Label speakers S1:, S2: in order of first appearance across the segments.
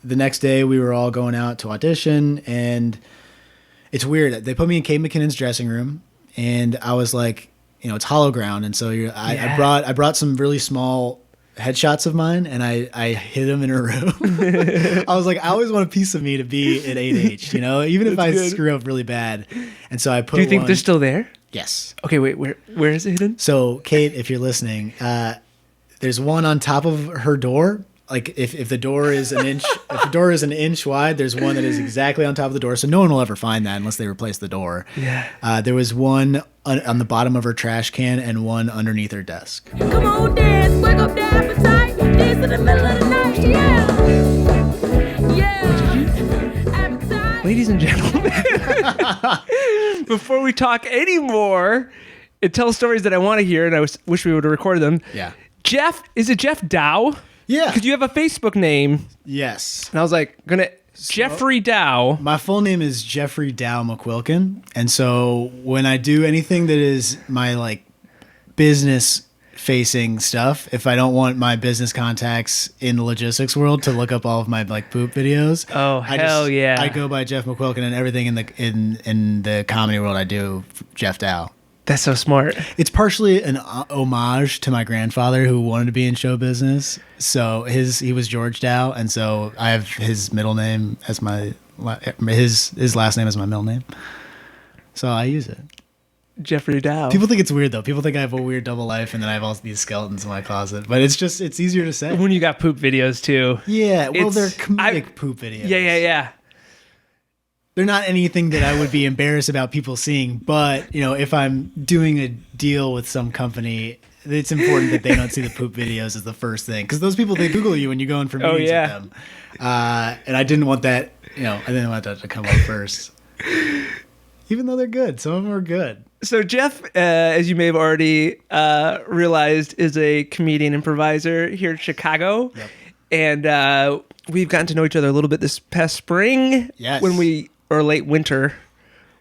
S1: the next day we were all going out to audition, and it's weird. They put me in Kate McKinnon's dressing room, and I was like, it's hollow ground, and so I brought some really small headshots of mine, and I hid them in her room. I was like, I always want a piece of me to be at 8H, even if I screw up really bad. And so I put.
S2: Do you think they're still there?
S1: Yes.
S2: Okay, wait, where is it hidden?
S1: So Kate, if you're listening, there's one on top of her door. Like if the door is an inch, if the door is an inch wide, there's one that is exactly on top of the door. So no one will ever find that unless they replace the door.
S2: Yeah.
S1: There was one on the bottom of her trash can and one underneath her desk.
S3: Come on, dance, wake up the appetite, dance in the middle of the night, yeah. Appetite.
S2: Ladies and gentlemen, before we talk anymore and tell stories that I want to hear, and I wish we would have recorded them.
S1: Yeah.
S2: Is it Geoff Dow?
S1: Yeah.
S2: Because you have a Facebook name.
S1: Yes.
S2: And I was like, Jeffrey Dow.
S1: My full name is Jeffrey Dow McQuilkin. And so when I do anything that is my business facing stuff, if I don't want my business contacts in the logistics world to look up all of my poop videos.
S2: Oh, hell yeah.
S1: I go by Geoff McQuilkin, and everything in the comedy world I do Geoff Dow.
S2: That's so smart.
S1: It's partially an homage to my grandfather who wanted to be in show business. So he was George Dow, and so I have his middle name as his last name as my middle name. So I use it.
S2: Jeffrey Dow.
S1: People think it's weird though. People think I have a weird double life, and then I have all these skeletons in my closet. But it's easier to say.
S2: When you got poop videos too.
S1: Yeah, well, they're comedic poop videos.
S2: Yeah.
S1: They're not anything that I would be embarrassed about people seeing, but if I'm doing a deal with some company, it's important that they don't see the poop videos as the first thing, because those people, they Google you when you go in for meetings with them, and I didn't want that. I didn't want that to come up first, even though they're good. Some of them are good. So
S2: Geoff, as you may have already realized, is a comedian improviser here in Chicago,
S1: yep.
S2: And we've gotten to know each other a little bit this past spring.
S1: Yes.
S2: Or late winter,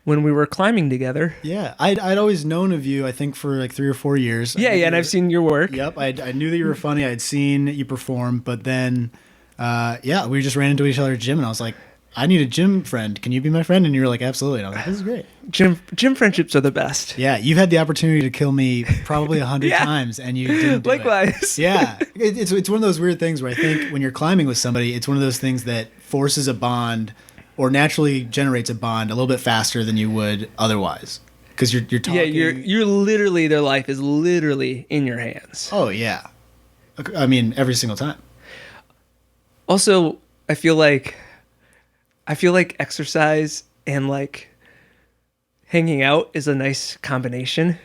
S2: when we were climbing together.
S1: Yeah, I'd always known of you, I think, for 3 or 4 years.
S2: Yeah, and I've seen your work.
S1: Yep, I knew that you were funny. I'd seen you perform, but then, we just ran into each other at gym, and I was like, I need a gym friend. Can you be my friend? And you were like, absolutely. And I was like, this is great.
S2: Gym friendships are the best.
S1: Yeah, you've had the opportunity to kill me probably 100 times, and you didn't do
S2: Likewise.
S1: it. Yeah, it's one of those weird things where I think when you're climbing with somebody, it's one of those things that forces a bond or naturally generates a bond a little bit faster than you would otherwise, because you're talking.
S2: Yeah, you're literally, their life is literally in your hands.
S1: Oh yeah, I mean every single time.
S2: Also, I feel like exercise and hanging out is a nice combination.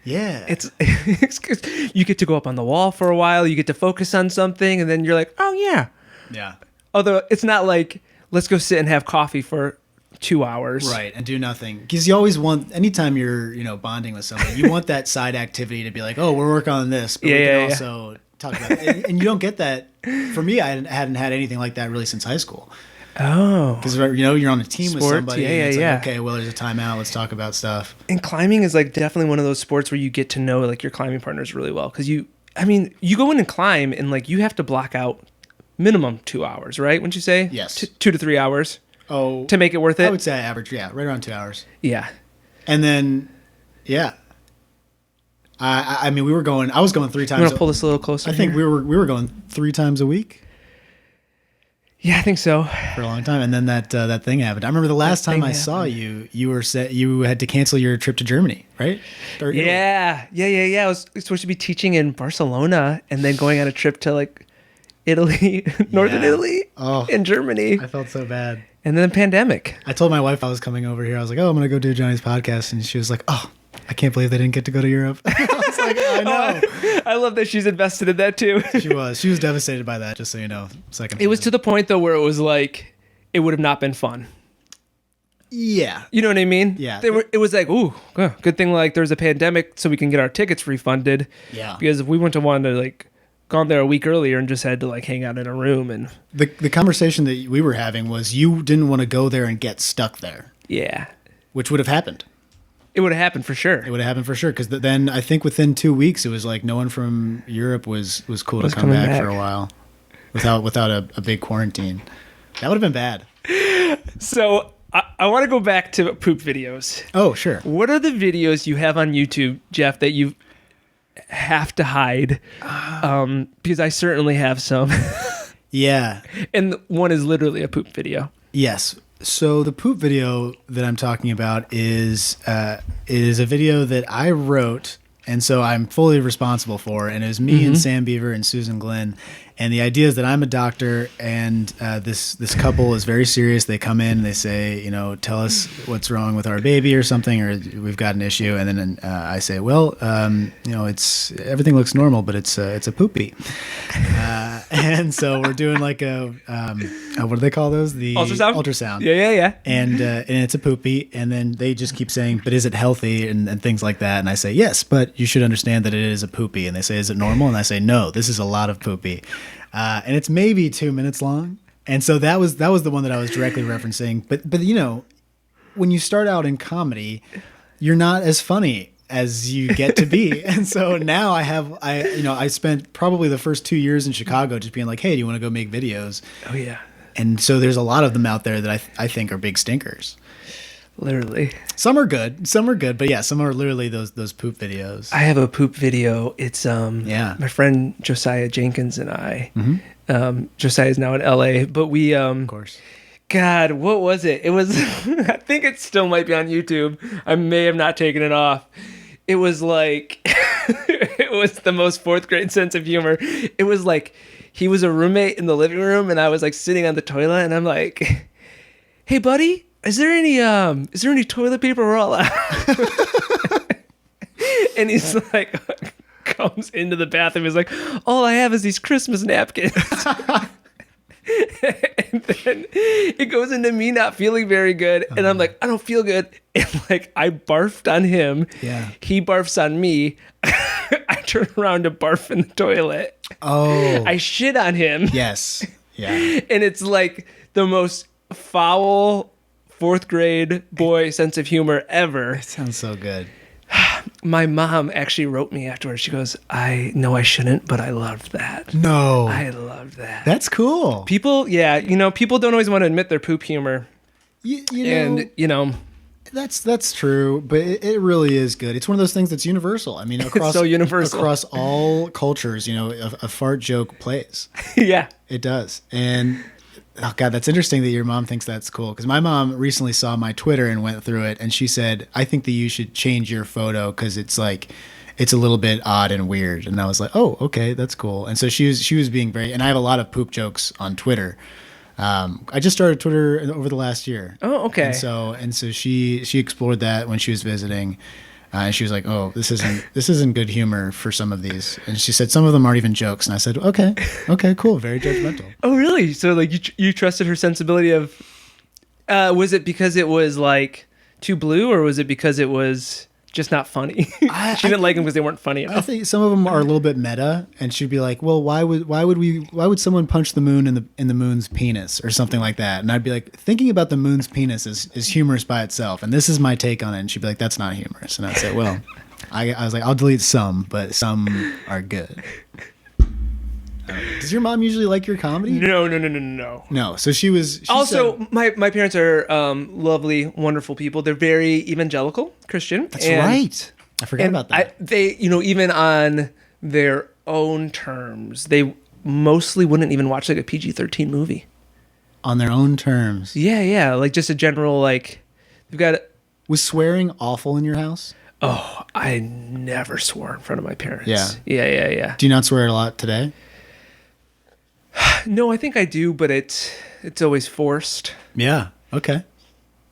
S1: Yeah,
S2: it's you get to go up on the wall for a while, you get to focus on something, and then you're like, oh yeah. Although it's not like, let's go sit and have coffee for 2 hours.
S1: Right, and do nothing. Because you always want, anytime you're, bonding with somebody, you want that side activity to be like, oh, we're working on this, but we can also talk about it. And you don't get that. For me, I hadn't had anything like that really since high school.
S2: Oh.
S1: Because, you're on a team with somebody.
S2: Yeah.
S1: Like, okay, well, there's a timeout. Let's talk about stuff.
S2: And climbing is definitely one of those sports where you get to know your climbing partners really well. Because you go in and climb, and you have to block out minimum 2 hours, right? Wouldn't you say?
S1: Yes.
S2: 2 to 3 hours.
S1: Oh,
S2: to make it worth it.
S1: I would say average, right around 2 hours.
S2: Yeah.
S1: And then, yeah. I mean, I was going 3 times.
S2: You want to pull this a little closer?
S1: I think we were going 3 times a week.
S2: Yeah, I think so.
S1: For a long time, and then that thing happened. I remember the last time I saw you, you had to cancel your trip to Germany, right?
S2: Yeah. I was supposed to be teaching in Barcelona, and then going on a trip to Italy, northern Italy, in Germany.
S1: I felt so bad.
S2: And then the pandemic.
S1: I told my wife I was coming over here. I was like, oh, I'm going to go do Johnny's podcast. And she was like, oh, I can't believe they didn't get to go to Europe. I was like, I know.
S2: I love that she's invested in that too.
S1: She was devastated by that, just so you know.
S2: It was to the point though where it was it would have not been fun.
S1: Yeah.
S2: You know what I mean?
S1: Yeah.
S2: It was ooh, good thing there's a pandemic so we can get our tickets refunded.
S1: Yeah.
S2: Because if we went to one to gone there a week earlier and just had to hang out in a room, and
S1: the conversation that we were having was you didn't want to go there and get stuck there.
S2: Yeah.
S1: Which would have happened.
S2: It would have happened for sure.
S1: It would have happened for sure, because then I think within 2 weeks it was no one from Europe was cool to come back for a while without a big quarantine. That would have been bad.
S2: So I want to go back to poop videos.
S1: Oh, sure.
S2: What are the videos you have on YouTube, Geoff, that you have to hide? Because I certainly have some.
S1: Yeah.
S2: And one is literally a poop video.
S1: Yes. So the poop video that I'm talking about is a video that I wrote, and so I'm fully responsible for. And it was me and Sam Beaver and Susan Glenn. And the idea is that I'm a doctor, and this couple is very serious. They come in and they say, tell us what's wrong with our baby or something, or we've got an issue. And then I say, well, it's everything looks normal, but it's a poopy. And so we're doing like what do they call those? The ultrasound.
S2: Yeah.
S1: And it's a poopy. And then they just keep saying, but is it healthy and things like that? And I say, yes, but you should understand that it is a poopy. And they say, is it normal? And I say, no, this is a lot of poopy. And it's maybe 2 minutes long. And so that was the one that I was directly referencing. But when you start out in comedy, you're not as funny as you get to be. And so now I spent probably the first 2 years in Chicago just being like, hey, do you want to go make videos?
S2: Oh, yeah.
S1: And so there's a lot of them out there that I think are big stinkers.
S2: Literally.
S1: Some are good, but yeah, some are literally those poop videos.
S2: I have a poop video. It's my friend Josiah Jenkins and I. Josiah is now in LA, but we
S1: of course.
S2: God, what was it? It was I think it still might be on YouTube. I may have not taken it off. It was like it was the most fourth grade sense of humor. It was like he was a roommate in the living room and I was like sitting on the toilet and I'm like, "Hey buddy, is there any toilet paper? We're all out." And he's like, comes into the bathroom. He's like, all I have is these Christmas napkins. And then it goes into me not feeling very good. And I'm like, I don't feel good. And like, I barfed on him.
S1: Yeah.
S2: He barfs on me. I turn around to barf in the toilet.
S1: Oh.
S2: I shit on him.
S1: Yes. Yeah.
S2: And it's like the most foul fourth grade boy sense of humor ever.
S1: It sounds so good.
S2: My mom actually wrote me afterwards. She goes, I know I shouldn't, but I loved that.
S1: No.
S2: I loved that.
S1: That's cool.
S2: People, people don't always want to admit their poop humor.
S1: That's true, but it really is good. It's one of those things that's universal. I mean, across
S2: it's so universal.
S1: Across all cultures, a fart joke plays.
S2: Yeah.
S1: It does. And oh God, that's interesting that your mom thinks that's cool. Because my mom recently saw my Twitter and went through it, and she said, "I think that you should change your photo because it's a little bit odd and weird." And I was like, "Oh, okay, that's cool." And so she was being very. And I have a lot of poop jokes on Twitter. I just started Twitter over the last year.
S2: Oh, okay.
S1: And so she explored that when she was visiting. And she was like, "Oh, this isn't good humor for some of these." And she said some of them aren't even jokes. And I said, "Okay, cool, very judgmental."
S2: Oh, really? So like you trusted her sensibility of? Was it because it was like too blue, or was it because it was just not funny? She didn't like them because they weren't funny enough.
S1: I think some of them are a little bit meta, and she'd be like, "Well, why would someone punch the moon in the moon's penis or something like that?" And I'd be like, thinking about the moon's penis is humorous by itself, and this is my take on it. And she'd be like, "That's not humorous." And I'd say, "Well," I was like, "I'll delete some, but some are good." Does your mom usually like your comedy?
S2: No.
S1: No. So she
S2: also,
S1: said,
S2: my parents are lovely, wonderful people. They're very evangelical Christian.
S1: That's right. I forgot about that.
S2: They, even on their own terms, they mostly wouldn't even watch like a PG-13 movie.
S1: On their own terms.
S2: Yeah. Like just a general, like, they've got.
S1: Was swearing awful in your house?
S2: Oh, I never swore in front of my parents.
S1: Yeah. Do you not swear a lot today?
S2: No, I think I do, but it's always forced.
S1: Yeah. Okay.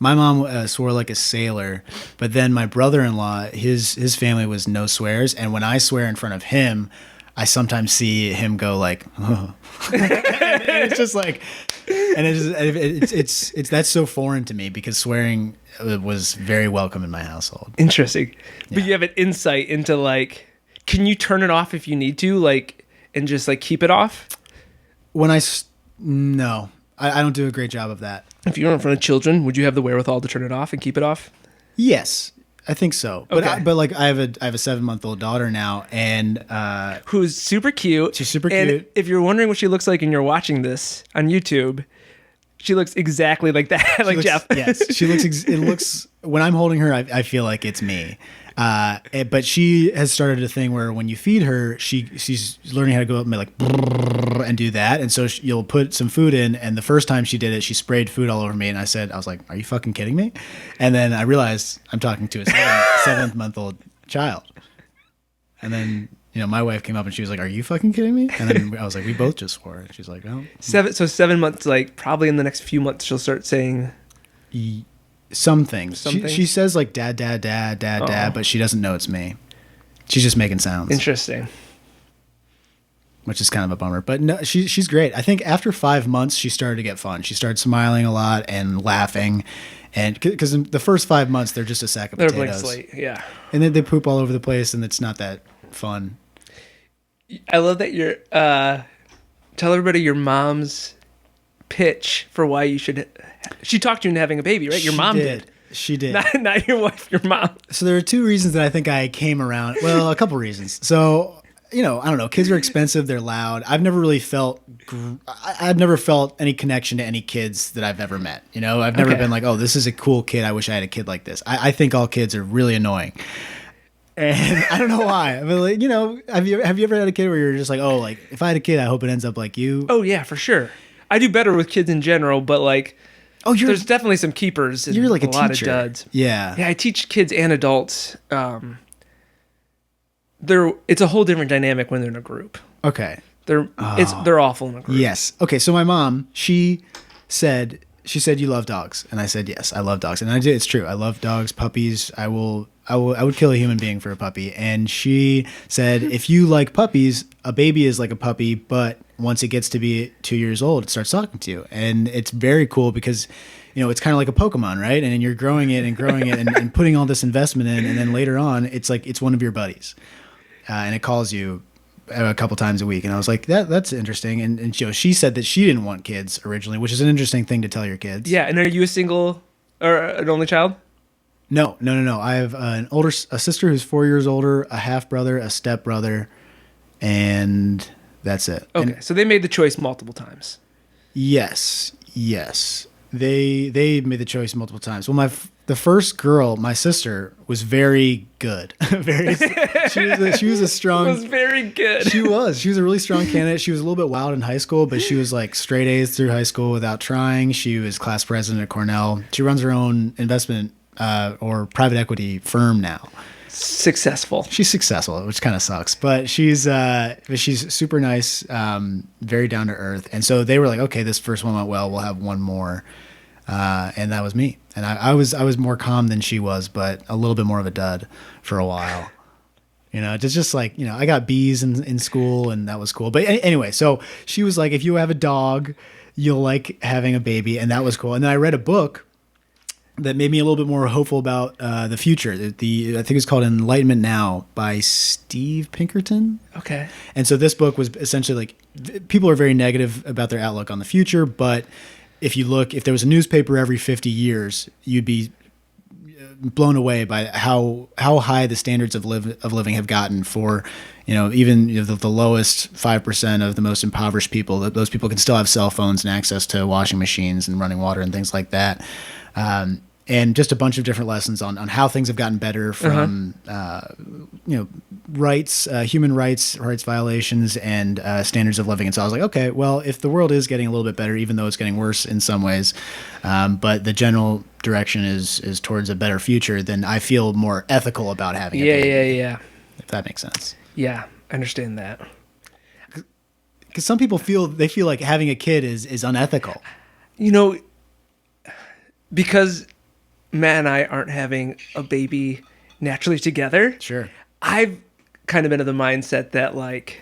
S1: My mom swore like a sailor, but then my brother-in-law, his family was no swears, and when I swear in front of him, I sometimes see him go like, "Oh." And it's just like, and it's that's so foreign to me because swearing was very welcome in my household.
S2: Interesting,
S1: yeah.
S2: But you have an insight into like, can you turn it off if you need to, like, and just like keep it off?
S1: No, I don't do a great job of that.
S2: If you were in front of children, would you have the wherewithal to turn it off and keep it off?
S1: Yes, I think so.
S2: Okay.
S1: But like I have a 7-month-old daughter now, and
S2: who's super cute.
S1: She's super
S2: and
S1: cute.
S2: If you're wondering what she looks like and you're watching this on YouTube, She looks exactly like that, like Geoff.
S1: Yes, she looks. It looks when I'm holding her, I feel like it's me. But she has started a thing where when you feed her, she's learning how to go up and like brrr and do that. And so you'll put some food in, and the first time she did it, she sprayed food all over me, and I was like, "Are you fucking kidding me?" And then I realized I'm talking to a 7-month-old child, and then. My wife came up and she was like, "Are you fucking kidding me?" And then I was like, "We both just swore." And she's like, "Oh."
S2: 7 months, like probably in the next few months, she'll start saying
S1: some things. She says like dad, dad, dad, dad, dad, but she doesn't know it's me. She's just making sounds.
S2: Interesting.
S1: Which is kind of a bummer. But no, she's great. I think after 5 months, she started to get fun. She started smiling a lot and laughing. And because in the first 5 months, they're just a sack of potatoes.
S2: They're blank slate, yeah.
S1: And then they poop all over the place, and it's not that fun.
S2: I love that you're tell everybody your mom's pitch for why you should. She talked you into having a baby, right? Your mom did.
S1: She did.
S2: Not your wife, your mom.
S1: So there are 2 reasons that I think I came around. Well, a couple reasons. So, I don't know. Kids are expensive. They're loud. I've never felt any connection to any kids that I've ever met. I've never been like, oh, this is a cool kid. I wish I had a kid like this. I think all kids are really annoying. And I don't know why. I mean, like, have you ever had a kid where you're just like, oh, like if I had a kid, I hope it ends up like you?
S2: Oh yeah, for sure. I do better with kids in general, but like, there's definitely some keepers. And
S1: you're like a
S2: lot
S1: teacher.
S2: Of duds.
S1: Yeah.
S2: Yeah, I teach kids and adults. It's a whole different dynamic when they're in a group.
S1: Okay.
S2: They're awful in a group.
S1: Yes. Okay. So my mom, she said you love dogs, and I said yes, I love dogs, and I did. It's true. I love dogs, puppies. I would kill a human being for a puppy. And she said, if you like puppies, a baby is like a puppy, but once it gets to be 2 years old, it starts talking to you. And it's very cool because, it's kind of like a Pokemon, right? And you're growing it and putting all this investment in. And then later on, it's like, it's one of your buddies. And it calls you a couple times a week. And I was like, that's interesting. And she said that she didn't want kids originally, which is an interesting thing to tell your kids.
S2: Yeah. And are you a single or an only child?
S1: No. I have a sister who's 4 years older, a half brother, a step brother, and that's it.
S2: Okay, so they made the choice multiple times.
S1: Yes. They made the choice multiple times. Well, the first girl, my sister, was very good. She was a strong.
S2: Was very good.
S1: She was a really strong candidate. She was a little bit wild in high school, but she was like straight A's through high school without trying. She was class president at Cornell. She runs her own investment or private equity firm now.
S2: Successful.
S1: She's successful, which kind of sucks, but she's super nice, very down to earth. And so they were like, okay, this first one went well. We'll have one more. And that was me. And I was more calm than she was, but a little bit more of a dud for a while. Just like, I got B's in school, and that was cool. But anyway, so she was like, if you have a dog, you'll like having a baby. And that was cool. And then I read a book that made me a little bit more hopeful about the future. I think it's called Enlightenment Now by Steve Pinkerton.
S2: Okay.
S1: And so this book was essentially like, people are very negative about their outlook on the future, but if there was a newspaper every 50 years, you'd be blown away by how high the standards of living have gotten for, even the lowest 5% of the most impoverished people. Those people can still have cell phones and access to washing machines and running water and things like that. And just a bunch of different lessons on how things have gotten better from, rights, human rights violations, and standards of living. And so I was like, okay, well, if the world is getting a little bit better, even though it's getting worse in some ways, but the general direction is towards a better future, then I feel more ethical about having a baby.
S2: Yeah.
S1: If that makes sense.
S2: Yeah, I understand that.
S1: Because some people feel like having a kid is unethical.
S2: Because Matt and I aren't having a baby naturally together.
S1: Sure.
S2: I've kind of been of the mindset that, like,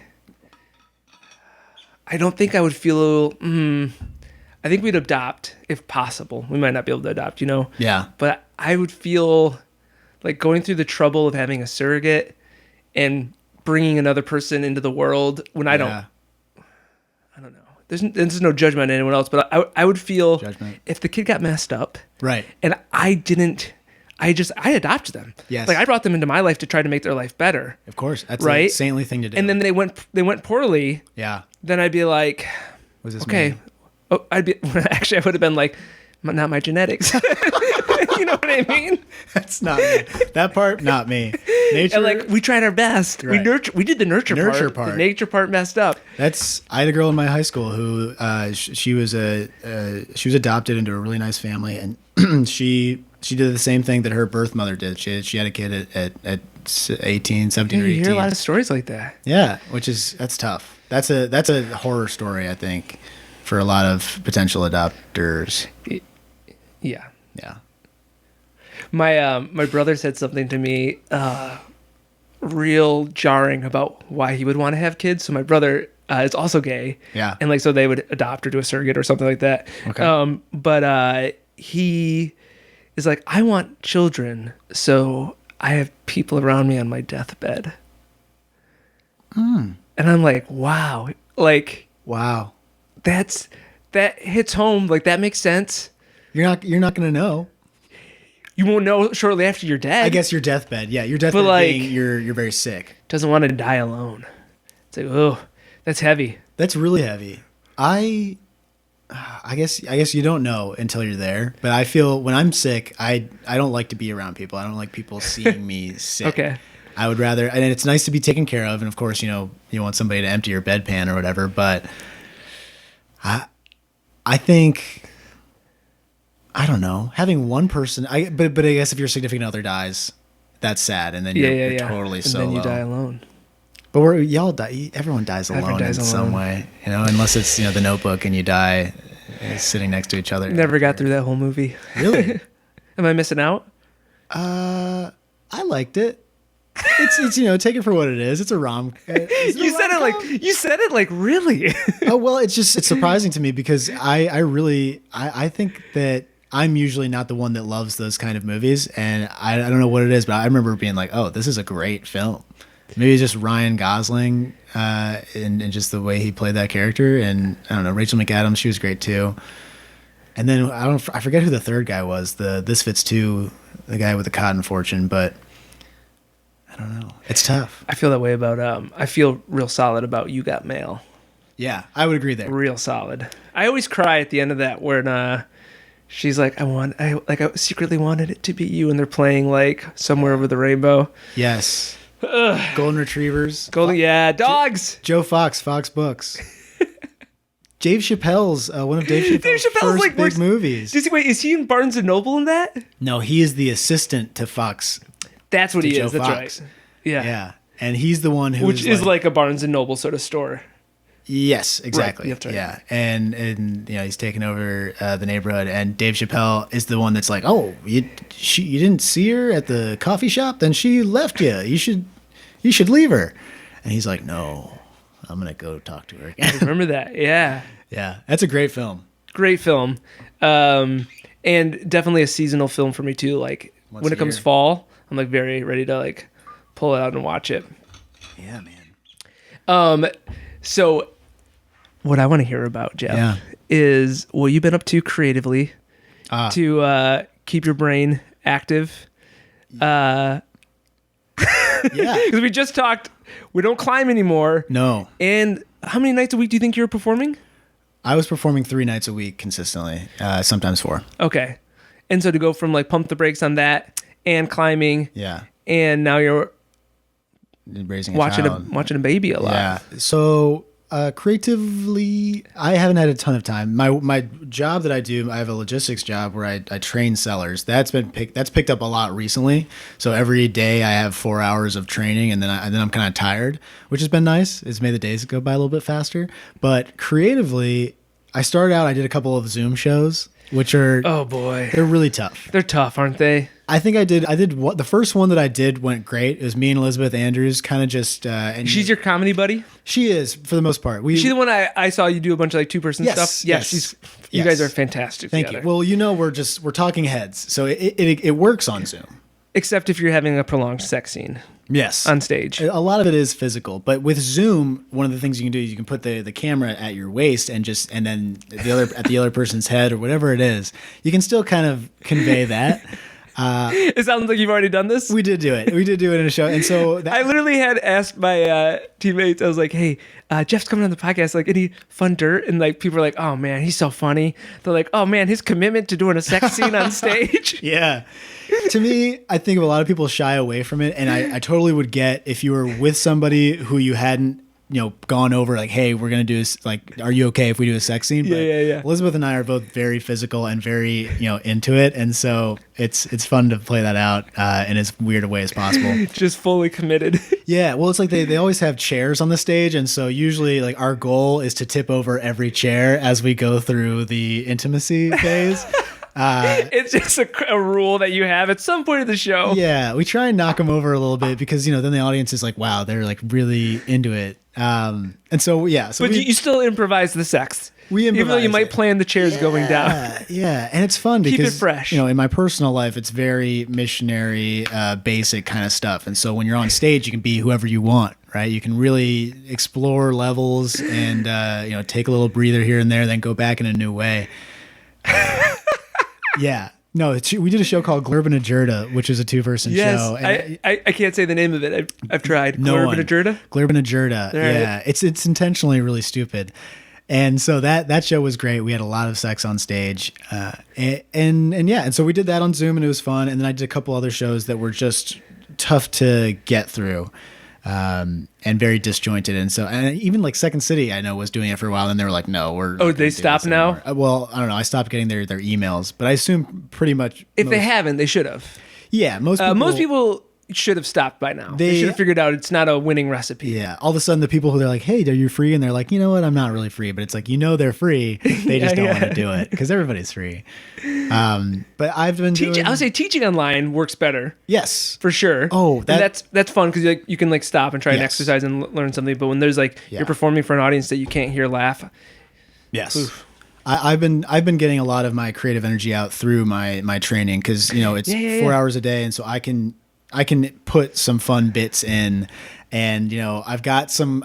S2: I don't think I would feel, I think we'd adopt if possible. We might not be able to adopt,
S1: Yeah.
S2: But I would feel like going through the trouble of having a surrogate and bringing another person into the world when I don't know. There's no judgment on anyone else, but I would feel if the kid got messed up,
S1: right?
S2: And I adopted them.
S1: Yes,
S2: like I brought them into my life to try to make their life better.
S1: Of course, that's
S2: right?
S1: a saintly thing to do.
S2: And then they went poorly.
S1: Yeah.
S2: Then I'd be like,
S1: was this
S2: okay,
S1: me?
S2: Oh, actually, I would have been like, not my genetics. You know what I mean?
S1: That's not me. That part, not me. Nature,
S2: And like, we tried our best.
S1: Right.
S2: We did the nurture part. The nature part messed up.
S1: I had a girl in my high school who she was adopted into a really nice family, and she did the same thing that her birth mother did. She had a kid at 18, 17 or 18.
S2: You hear a lot of stories like that.
S1: Yeah, that's tough. That's a horror story, I think, for a lot of potential adopters.
S2: Yeah.
S1: Yeah.
S2: My brother said something to me real jarring about why he would want to have kids. So my brother is also gay.
S1: Yeah.
S2: And like, so they would adopt or do a surrogate or something like that.
S1: Okay.
S2: But he is like, I want children, so I have people around me on my deathbed. And I'm like, wow. Like,
S1: Wow.
S2: that hits home. Like, that makes sense.
S1: You're not going to know.
S2: You won't know shortly after you're dead.
S1: I guess your deathbed. Yeah, your deathbed
S2: like,
S1: being you're very sick.
S2: Doesn't want to die alone. It's like, oh, that's heavy.
S1: That's really heavy. I guess you don't know until you're there. But I feel when I'm sick, I don't like to be around people. I don't like people seeing me sick.
S2: Okay.
S1: I would rather, and it's nice to be taken care of. And of course, you want somebody to empty your bedpan or whatever. But I think, I don't know, having one person. But I guess if your significant other dies, that's sad, and then you're totally solo.
S2: And then you die alone.
S1: But y'all die. Everyone dies alone in some way, unless it's The Notebook and you die sitting next to each other.
S2: Never got through that whole movie.
S1: Really?
S2: Am I missing out?
S1: I liked it. It's take it for what it is. It's a
S2: You said it like really.
S1: Oh well, it's surprising to me because I think that I'm usually not the one that loves those kind of movies, and I don't know what it is, but I remember being like, oh, this is a great film. Maybe it's just Ryan Gosling and just the way he played that character, and I don't know, Rachel McAdams, she was great too. And then I forget who the third guy was. This Fits Too, the guy with the cotton fortune, but I don't know. It's tough.
S2: I feel that way about I feel real solid about You Got Mail.
S1: Yeah, I would agree there.
S2: Real solid. I always cry at the end of that when she's like, I secretly wanted it to be you, and they're playing like Somewhere Over the Rainbow.
S1: Yes. Golden Retrievers.
S2: Dogs.
S1: Joe Fox Books. Dave Chappelle's one of Dave Chappelle's first like, big movies.
S2: Is he in Barnes and Noble in that?
S1: No, he is the assistant to Fox.
S2: That's what he
S1: Joe
S2: is. That's
S1: Fox.
S2: right. Yeah.
S1: Yeah, and he's the one who
S2: is like a Barnes and Noble sort of store.
S1: Yes, exactly.
S2: Right.
S1: Yeah, and he's taking over the neighborhood, and Dave Chappelle is the one that's like, oh, you didn't see her at the coffee shop, then she left you. You should leave her. And he's like, no, I'm gonna go talk to her again.
S2: I remember that? Yeah.
S1: Yeah, that's a great film.
S2: Great film, and definitely a seasonal film for me too. Like when it comes fall, I'm like very ready to like pull it out and watch it.
S1: Yeah, man.
S2: So what I want to hear about, Geoff, is what you've been up to creatively to keep your brain active. Yeah. Because we just talked, we don't climb anymore.
S1: No.
S2: And how many nights a week do you think you're performing?
S1: I was performing 3 nights a week consistently, sometimes 4.
S2: Okay. And so to go from like pump the brakes on that and climbing.
S1: Yeah.
S2: And now you're
S1: raising
S2: watching
S1: child.
S2: a baby a lot.
S1: Yeah. So creatively, I haven't had a ton of time. My job that I do, I have a logistics job where I train sellers. That's picked up a lot recently. So every day I have 4 hours of training, and then I'm kind of tired, which has been nice. It's made the days go by a little bit faster. But creatively, I did a couple of Zoom shows, which are they're really tough.
S2: They're tough, aren't they?
S1: I think I did the first one that I did went great. It was me and Elizabeth Andrews, kind of just. And
S2: she's your comedy buddy? She
S1: is, for the most part.
S2: Is she the one I saw you do a bunch of like 2-person stuff? Yeah, you guys are fantastic
S1: Thank
S2: together.
S1: you. Well, we're talking heads, so it works on Zoom.
S2: Except if you're having a prolonged sex scene.
S1: Yes.
S2: On stage.
S1: A lot of it is physical, but with Zoom, one of the things you can do is you can put the camera at your waist and then at the other person's head or whatever it is. You can still kind of convey that.
S2: It sounds like you've already done this.
S1: We did do it. We did do it in a show. And so
S2: I literally had asked my teammates, I was like, hey, Jeff's coming on the podcast, like, any fun dirt? And like, people are like, oh man, he's so funny. They're like, oh man, his commitment to doing a sex scene on stage.
S1: yeah. To me, I think a lot of people shy away from it. And I totally would get if you were with somebody who you hadn't, gone over like, hey, we're going to do this. Like, are you okay if we do a sex scene? But
S2: Yeah.
S1: Elizabeth and I are both very physical and very, into it. And so it's fun to play that out in as weird a way as possible.
S2: Just fully committed.
S1: Yeah. Well, it's like they always have chairs on the stage. And so usually like our goal is to tip over every chair as we go through the intimacy phase.
S2: It's just a rule that you have at some point of the show.
S1: Yeah, we try and knock them over a little bit because then the audience is like, wow, they're like really into it. And so yeah,
S2: but you still improvise the sex.
S1: We improvise,
S2: even though you might plan the chairs going down.
S1: Yeah, and it's fun because
S2: keep it fresh.
S1: In my personal life, it's very missionary, basic kind of stuff. And so when you're on stage, you can be whoever you want, right? You can really explore levels and take a little breather here and there, then go back in a new way. Yeah. No, we did a show called Glurb and Ajurda, which is a 2-person show.
S2: And I can't say the name of it. I've tried.
S1: Glurb
S2: and Ajurda?
S1: Glurb and Ajurda. Yeah. It's intentionally really stupid. And so that show was great. We had a lot of sex on stage. And so we did that on Zoom and it was fun. And then I did a couple other shows that were just tough to get through. And very disjointed. And so, and even like Second City, I know was doing it for a while and they were like, no, we're.
S2: Oh, they stopped now?
S1: Well, I don't know. I stopped getting their emails, but I assume pretty much.
S2: If they haven't, they should have.
S1: Yeah. Most
S2: people should have stopped by now. They should have figured out it's not a winning recipe.
S1: Yeah. All of a sudden the people who they're like, hey, are you free? And they're like, you know what? I'm not really free, but it's like, they're free. They just don't want to do it because everybody's free. But I've been doing.
S2: I would say teaching online works better.
S1: Yes.
S2: For sure.
S1: Oh,
S2: that's fun because you can like stop and try and exercise and learn something. But when there's like, you're performing for an audience that you can't hear laugh.
S1: Yes. Oof. I've been getting a lot of my creative energy out through my training because, it's 4 hours a day. And so I can put some fun bits in and, I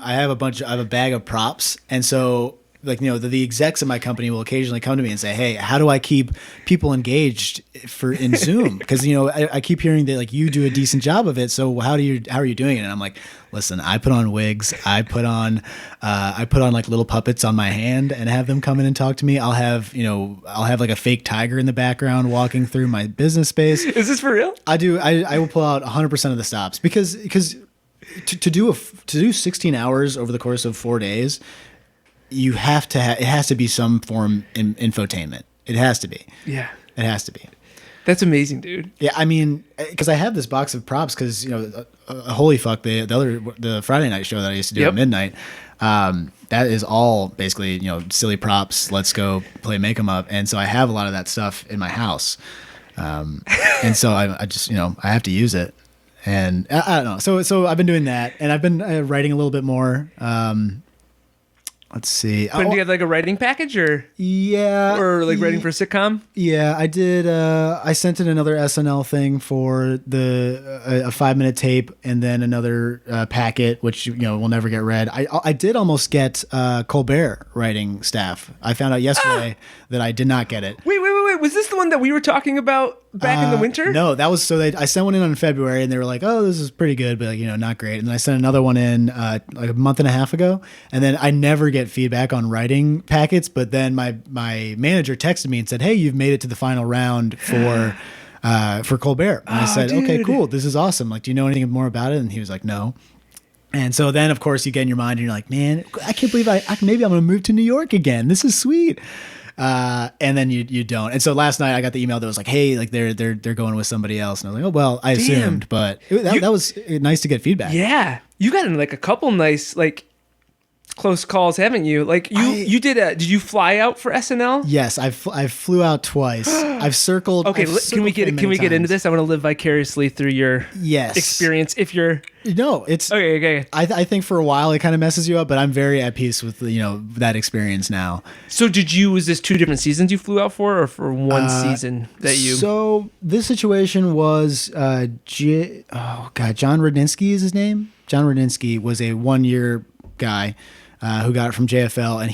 S1: have a bag of props. And so like, the execs of my company will occasionally come to me and say, hey, how do I keep people engaged in Zoom? Because, I keep hearing that like you do a decent job of it. So how are you doing it? And I'm like, listen, I put on wigs. I put on like little puppets on my hand and have them come in and talk to me. I'll have like a fake tiger in the background walking through my business space.
S2: Is this for real?
S1: I do. I will pull out 100% of the stops because to do 16 hours over the course of 4 days, you have to it has to be some form in infotainment. It has to be.
S2: Yeah.
S1: It has to be.
S2: That's amazing, dude.
S1: Yeah, I mean, because I have this box of props because, holy fuck, the Friday night show that I used to do at midnight, that is all basically, silly props. Let's go play make 'em up. And so I have a lot of that stuff in my house. And so I just, I have to use it. And I don't know. So I've been doing that and I've been writing a little bit more. Let's see.
S2: Putting together like a writing package or writing for a sitcom?
S1: Yeah, I did. I sent in another SNL thing for a 5-minute tape and then another packet, which, will never get read. I did almost get Colbert writing staff. I found out yesterday that I did not get it.
S2: Wait. Was this the one that we were talking about back in the winter?
S1: No, that was I sent one in on February and they were like, oh, this is pretty good, but not great. And then I sent another one in like a month and a half ago. And then I never get feedback on writing packets. But then my manager texted me and said, hey, you've made it to the final round for Colbert. And I said,
S2: dude.
S1: Okay, cool. This is awesome. Like, do you know anything more about it? And he was like, no. And so then, of course, you get in your mind and you're like, man, I can't believe maybe I'm going to move to New York again. This is sweet. And then you don't. And so last night I got the email that was like, hey, like they're going with somebody else. And I was like, oh, well, I assumed, but that was nice to get feedback.
S2: Yeah. You got in like a couple nice, like close calls, haven't you? Like did you fly out for SNL?
S1: Yes. I flew out twice. I've circled.
S2: Okay. Can we get into this? I want to live vicariously through your experience. If you're,
S1: no, it's
S2: okay.
S1: I think for a while it kind of messes you up, but I'm very at peace with that experience now.
S2: So was this 2 different seasons you flew out for, or for one season that you?
S1: So this situation was John Rudninsky is his name. John Rudninsky was a 1-year guy who got it from JFL, and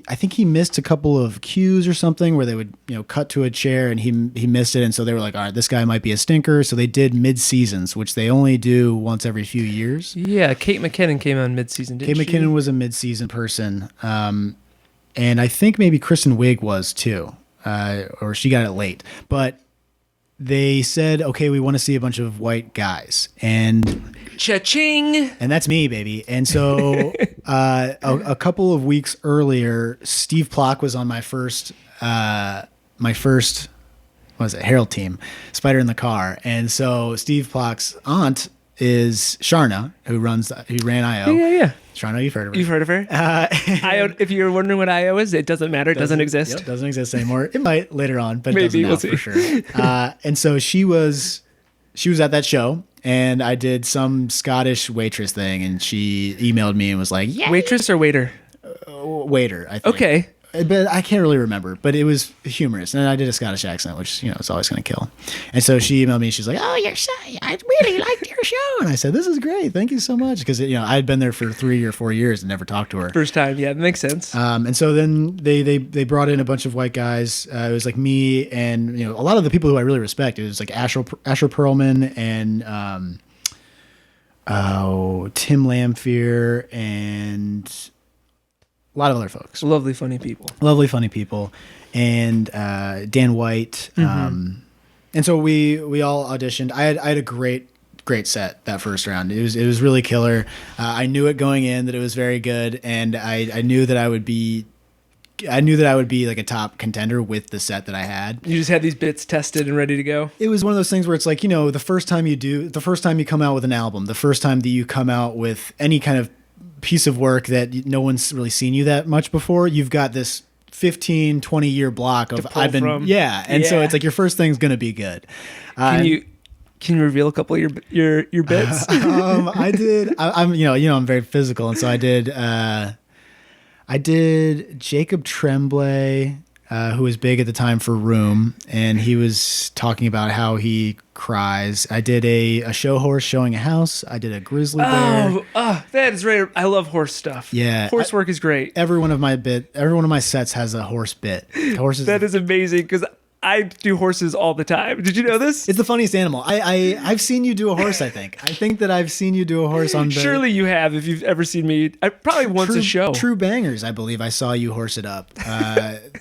S1: I think he missed a couple of cues or something where they would, cut to a chair, and he missed it, and so they were like, all right, this guy might be a stinker. So they did mid-seasons, which they only do once every few years.
S2: Yeah, Kate McKinnon came on mid-season, didn't she?
S1: Kate McKinnon was a mid-season person, and I think maybe Kristen Wiig was too, or she got it late, but they said, okay, we want to see a bunch of white guys, and
S2: cha-ching,
S1: and that's me, baby. And so a couple of weeks earlier, Steve Plock was on my first what was it, Herald team, Spider in the Car. And so Steve Plock's aunt is Sharna, who ran IO.
S2: Yeah.
S1: Sharna, you've heard of her.
S2: You've heard of her? IO, if you're wondering what IO is, it doesn't matter. It doesn't exist.
S1: Yep, doesn't exist anymore. It might later on, but
S2: maybe
S1: it doesn't now, for sure. And so she was at that show, and I did some Scottish waitress thing, and she emailed me and was like, "Yeah,
S2: waitress or waiter?
S1: Waiter, I think." Okay. But I can't really remember, but it was humorous. And I did a Scottish accent, which, is always going to kill. And so she emailed me. She's like, oh, I really liked your show. And I said, this is great. Thank you so much. Because, I had been there for 3 or 4 years and never talked to her.
S2: First time. Yeah, that makes sense.
S1: And so then they brought in a bunch of white guys. It was like me and, a lot of the people who I really respect. It was like Asher Perlman and Tim Lamphere and a lot of other folks.
S2: Lovely, funny people.
S1: And Dan White. And so we all auditioned. I had a great set that first round. It was really killer. I knew it going in that it was very good, and I knew that I would be like a top contender with the set that I had.
S2: You just had these bits tested and ready to go.
S1: It was one of those things where it's like, the first time you come out with an album, the first time that you come out with any kind of piece of work that no one's really seen you that much before, you've got this 15-20 year block of
S2: so
S1: it's like your first thing's gonna be good.
S2: Can you reveal a couple of your bits?
S1: I did. I'm very physical, and so I did Jacob Tremblay, who was big at the time for Room, and he was talking about how he cries. I did a show horse showing a house. I did a grizzly bear.
S2: That is right. I love horse stuff.
S1: Yeah,
S2: horse work is great.
S1: Every one of my sets has a horse bit. Horses.
S2: That is amazing because I do horses all the time. Did you know this?
S1: It's the funniest animal. I've seen you do a horse. I think that I've seen you do a horse on.
S2: Surely you have. If you've ever seen me, probably once a show.
S1: True Bangers, I believe I saw you horse it up.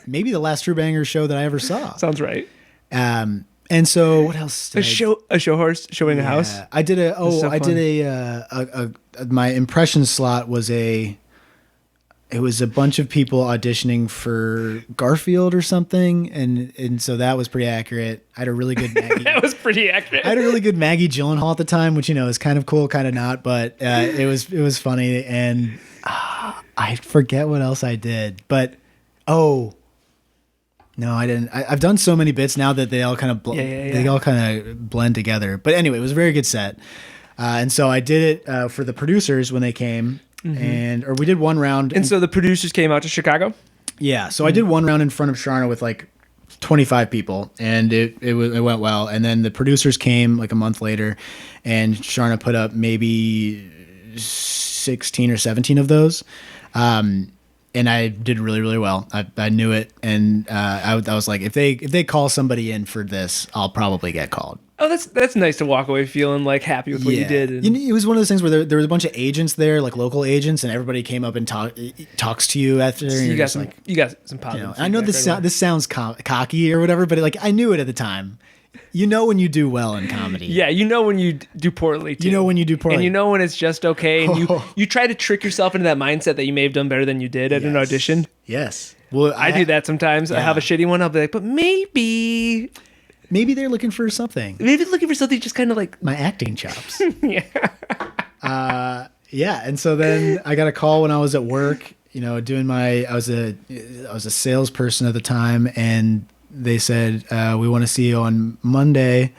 S1: Maybe the last True Bangers show that I ever saw.
S2: Sounds right.
S1: And so what else?
S2: A show horse showing a house.
S1: I did my impression slot was it was a bunch of people auditioning for Garfield or something, and so that was pretty accurate. I had a really good Maggie.
S2: That was pretty accurate.
S1: I had a really good Maggie Gyllenhaal at the time, which is kind of cool, kind of not, but it was funny. And I forget what else I did, but no, I didn't. I've done so many bits now that they all kind of they all kind of blend together. But anyway, it was a very good set, and so I did it for the producers when they came. Or we did one round.
S2: And so the producers came out to Chicago?
S1: Yeah. So I did one round in front of Sharna with like 25 people, and it went well. And then the producers came like a month later, and Sharna put up maybe 16 or 17 of those. And I did really, really well. I knew it. And I was like, if they call somebody in for this, I'll probably get called.
S2: Oh, that's nice to walk away feeling like happy with what you did. And
S1: it was one of those things where there was a bunch of agents there, like local agents, and everybody came up and talks to you after.
S2: So
S1: and
S2: you got some positive.
S1: I know this sounds cocky or whatever, but like I knew it at the time. You know when you do well in comedy.
S2: Yeah, you know when you do poorly too.
S1: You know when you do poorly.
S2: And you know when it's just okay. And you try to trick yourself into that mindset that you may have done better than you did at an audition.
S1: Yes. Well,
S2: I do that sometimes. Yeah. I have a shitty one. I'll be like, but maybe
S1: they're looking for something.
S2: Maybe they're looking for something just kind of like
S1: my acting chops.
S2: Yeah.
S1: Yeah. And so then I got a call when I was at work, doing I was a salesperson at the time, and they said, we want to see you on Monday,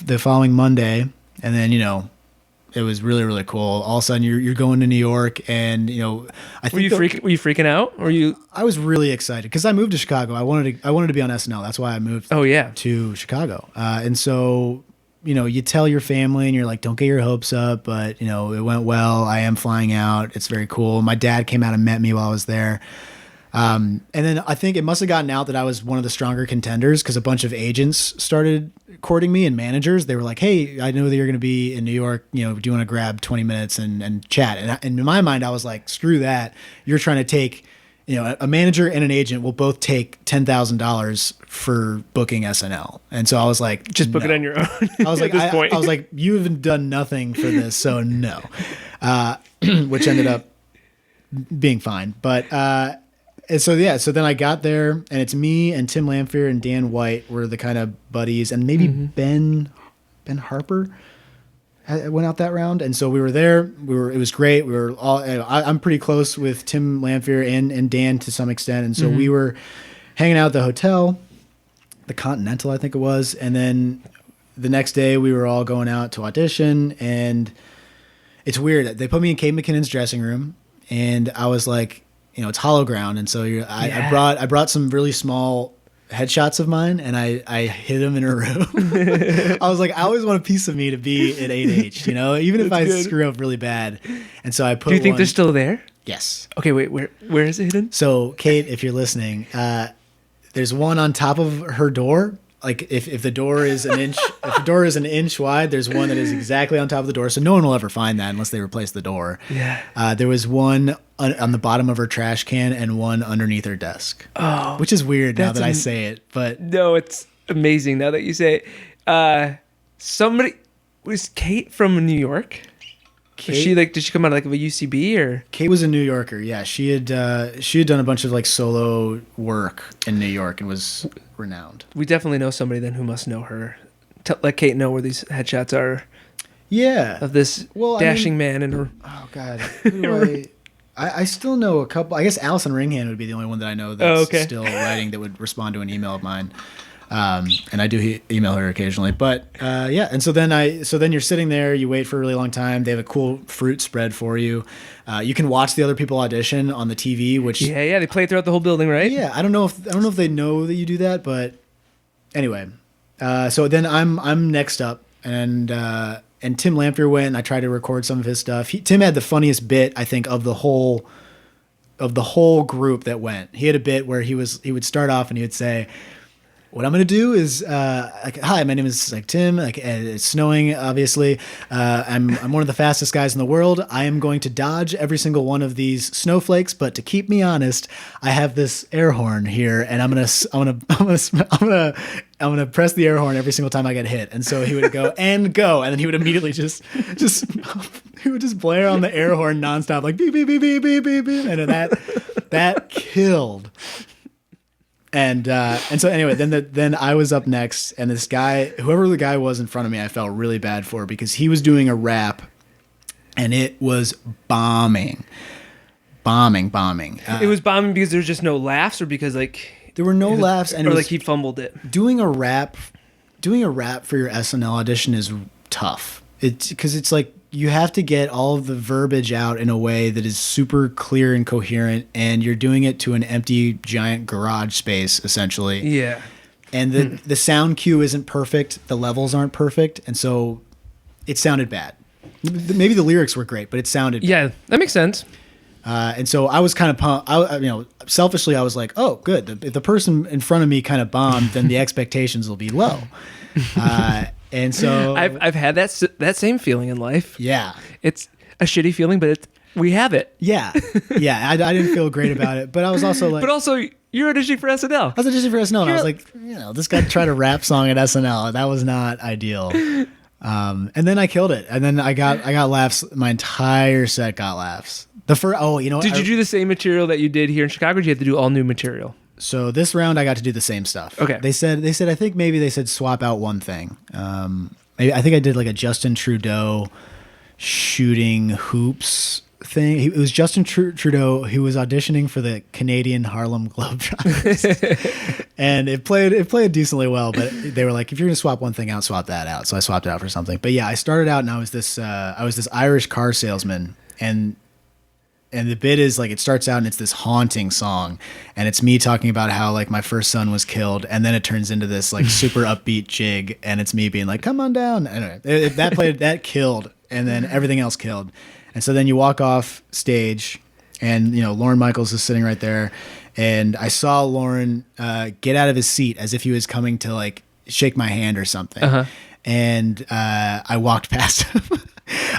S1: the following Monday. And then, it was really, really cool. All of a sudden you're going to New York, and, I think
S2: were you freaking out? Or
S1: I was really excited because I moved to Chicago. I wanted to be on SNL. That's why I moved
S2: to
S1: Chicago. And so you tell your family and you're like, don't get your hopes up, but it went well. I am flying out. It's very cool. My dad came out and met me while I was there. And then I think it must have gotten out that I was one of the stronger contenders because a bunch of agents started courting me and managers. They were like, hey, I know that you're going to be in New York. Do you want to grab 20 minutes and chat? And in my mind, I was like, screw that. You're trying to take, a manager and an agent will both take $10,000 for booking SNL. And so I was like,
S2: just book it on your own.
S1: I was like, I was like, you haven't done nothing for this. So no, which ended up being fine. But, and so then I got there, and it's me and Tim Lamphere and Dan White were the kind of buddies, and maybe Ben Harper went out that round, and so we were there. It was great. We were all. I'm pretty close with Tim Lamphere and Dan to some extent, and so we were hanging out at the hotel, the Continental, I think it was, and then the next day we were all going out to audition, and it's weird. They put me in Kate McKinnon's dressing room, and I was like, it's hollow ground, and so I brought some really small headshots of mine, and I hid them in her room. I was like, I always want a piece of me to be at 8H, even if I screw up really bad. And so I put.
S2: Do you think they're still there?
S1: Yes.
S2: Okay, wait, where is it hidden?
S1: So Kate, if you're listening, there's one on top of her door. Like if the door is an inch, if the door is an inch wide, there's one that is exactly on top of the door. So no one will ever find that unless they replace the door.
S2: Yeah.
S1: There was one on the bottom of her trash can and one underneath her desk. Oh, which is weird now that I say it, but
S2: no, it's amazing now that you say it. Somebody was Kate from New York. Was she did she come out of a UCB or?
S1: Kate was a New Yorker. Yeah, she had done a bunch of solo work in New York and was renowned.
S2: We definitely know somebody then who must know her. Let Kate know where these headshots are.
S1: Yeah,
S2: of this dashing man and her.
S1: Oh God, who do I still know a couple. I guess Allison Ringhand would be the only one that I know that's still writing that would respond to an email of mine. And I do email her occasionally, but and so then you're sitting there, you wait for a really long time. They have a cool fruit spread for you. You can watch the other people audition on the TV, which
S2: they play throughout the whole building, right?
S1: Yeah, I don't know if they know that you do that, but anyway. So then I'm next up, and Tim Lamphere went, and I tried to record some of his stuff. Tim had the funniest bit, I think, of the whole group that went. He had a bit where he would start off and he would say, what I'm going to do is, hi, my name is Tim. It's snowing, obviously. I'm one of the fastest guys in the world. I am going to dodge every single one of these snowflakes, but to keep me honest, I have this air horn here, and I'm gonna press the air horn every single time I get hit. And so he would go, and then he would immediately just he would just blare on the air horn nonstop, like beep beep beep beep beep beep beep, and that killed. And so anyway, then I was up next, and this guy, whoever the guy was in front of me, I felt really bad for because he was doing a rap, and it was bombing.
S2: It was bombing because there's just no laughs, or because
S1: there were no laughs, and
S2: he fumbled it.
S1: Doing a rap for your SNL audition is tough. It's because it's you have to get all of the verbiage out in a way that is super clear and coherent, and you're doing it to an empty giant garage space essentially.
S2: Yeah.
S1: And the sound cue isn't perfect, the levels aren't perfect, and so it sounded bad. Maybe the lyrics were great, but it sounded bad.
S2: Yeah, that makes sense.
S1: And so I was kind of pumped. Selfishly I was like, oh, good. If the person in front of me kind of bombed, then the expectations will be low. And so
S2: I've had that same feeling in life.
S1: Yeah,
S2: it's a shitty feeling, but we have it.
S1: Yeah. I didn't feel great about it, but I was also like,
S2: but also you're auditioning for SNL.
S1: I was auditioning for SNL. And I was like, this guy tried a rap song at SNL. That was not ideal. And then I killed it, and then I got laughs. My entire set got laughs. Did you do the same material that you did here in Chicago? Or did you have to do all new material? So this round I got to do the same stuff.
S2: Okay.
S1: They said I think maybe they said swap out one thing. I think I did a Justin Trudeau shooting hoops thing. It was Justin Trudeau who was auditioning for the Canadian Harlem Globetrotters. And it played decently well, but they were like, if you're gonna swap one thing out, swap that out. So I swapped it out for something. But yeah, I started out and I was this Irish car salesman, and and the bit is like it starts out and it's this haunting song, and it's me talking about how like my first son was killed, and then it turns into this like super upbeat jig, and it's me being like, "Come on down." Anyway, that killed, and then everything else killed, and so then you walk off stage, and Lorne Michaels is sitting right there, and I saw Lorne get out of his seat as if he was coming to like shake my hand or something, and I walked past him.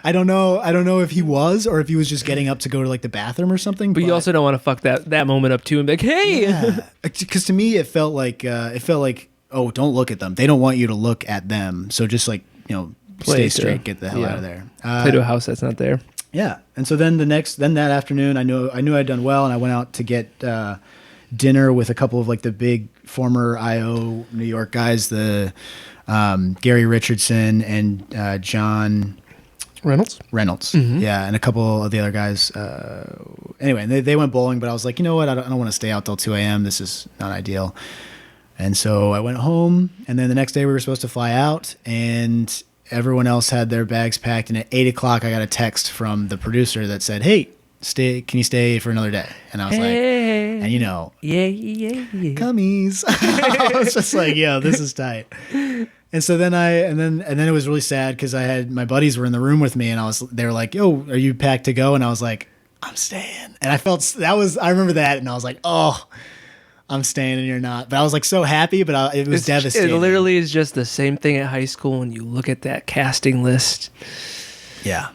S1: I don't know if he was or if he was just getting up to go to like the bathroom or something.
S2: But you also don't want to fuck that moment up too and be like, hey,
S1: because to me it felt like oh, don't look at them. They don't want you to look at them. So just like stay straight, get the hell out of there.
S2: Play to a house that's not there.
S1: Yeah, and so then that afternoon, I knew I'd done well, and I went out to get dinner with a couple of like the big former IO New York guys, the Gary Richardson and John
S2: Reynolds.
S1: Mm-hmm. Yeah, and a couple of the other guys. Anyway, they went bowling, but I was like, you know what? I don't want to stay out till 2 a.m. This is not ideal. And so I went home, and then the next day we were supposed to fly out, and everyone else had their bags packed. And at 8 o'clock, I got a text from the producer that said, "Hey, can you stay for another day?" And I was like, and
S2: yeah,
S1: cummies. I was just like, yo, this is tight. And so then it was really sad because I had my buddies were in the room with me, and they were like, "Yo, are you packed to go?" And I was like, "I'm staying." And I remember that, and I was like, "Oh, I'm staying and you're not." But I was like so happy, but it was devastating.
S2: It literally is just the same thing at high school when you look at that casting list.
S1: Yeah.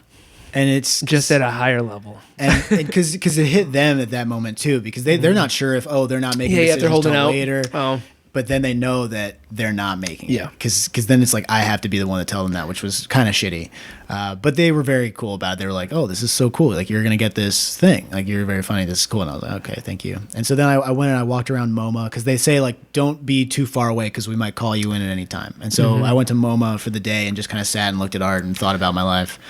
S1: And it's
S2: just at a higher level.
S1: And because it hit them at that moment too, because they're not sure if, they're not making decisions
S2: they're holding out
S1: later.
S2: Oh.
S1: But then they know that they're not making it.
S2: Yeah.
S1: Because then it's like I have to be the one to tell them that, which was kind of shitty. But they were very cool about it. They were like, "Oh, this is so cool. Like, you're going to get this thing. Like, you're very funny. This is cool." And I was like, "Okay, thank you." And so then I went and I walked around MoMA because they say, like, don't be too far away because we might call you in at any time. And so I went to MoMA for the day and just kind of sat and looked at art and thought about my life.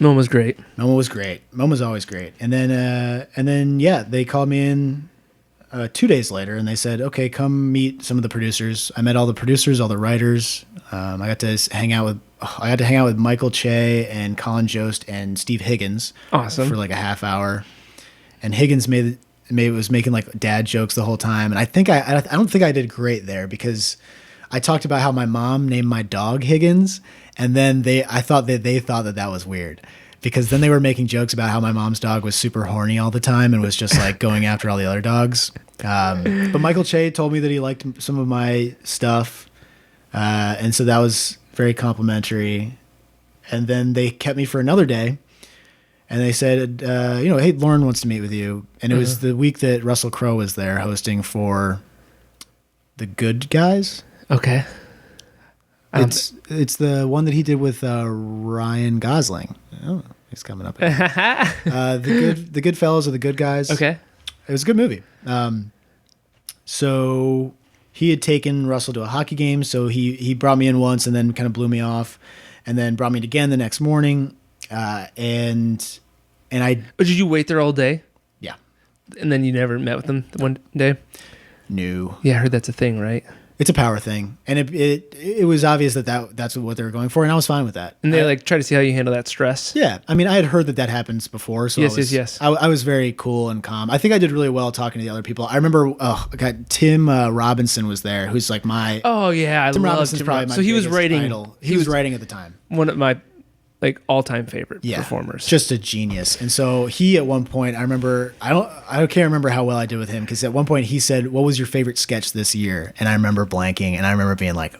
S2: MoMA was great.
S1: MoMA was great. MoMA's always great. And then they called me in 2 days later, and they said, "Okay, come meet some of the producers." I met all the producers, all the writers. I got to hang out with Michael Che and Colin Jost and Steve Higgins.
S2: Awesome.
S1: For like a half hour. And Higgins was making like dad jokes the whole time. And I don't think I did great there because I talked about how my mom named my dog Higgins, and then I thought that was weird. Because then they were making jokes about how my mom's dog was super horny all the time and was just like going after all the other dogs. But Michael Che told me that he liked some of my stuff. And so that was very complimentary. And then they kept me for another day. And they said, "Hey, Lauren wants to meet with you." And it was the week that Russell Crowe was there hosting for The Good Guys.
S2: Okay.
S1: It's the one that he did with Ryan Gosling. Oh, he's coming up. The Good Fellas or The Good Guys.
S2: Okay.
S1: It was a good movie. So he had taken Russell to a hockey game, so he brought me in once and then kind of blew me off, and then brought me in again the next morning. And I.
S2: Did you wait there all day?
S1: Yeah.
S2: And then you never met with them one day?
S1: No.
S2: Yeah, I heard that's a thing, right?
S1: It's a power thing, and it was obvious that's what they were going for, and I was fine with that.
S2: And they try to see how you handle that stress.
S1: Yeah, I mean, I had heard that happens before, so
S2: yes.
S1: I was very cool and calm. I think I did really well talking to the other people. I remember, Tim Robinson was there, who's like my.
S2: Oh yeah,
S1: Tim Robinson's probably my.
S2: So he was writing.
S1: Idol. He was writing at the time.
S2: One of my all-time favorite performers.
S1: Just a genius. And so he, at one point, I remember, I can't remember how well I did with him, because at one point he said, "What was your favorite sketch this year?" And I remember blanking, and I remember being like,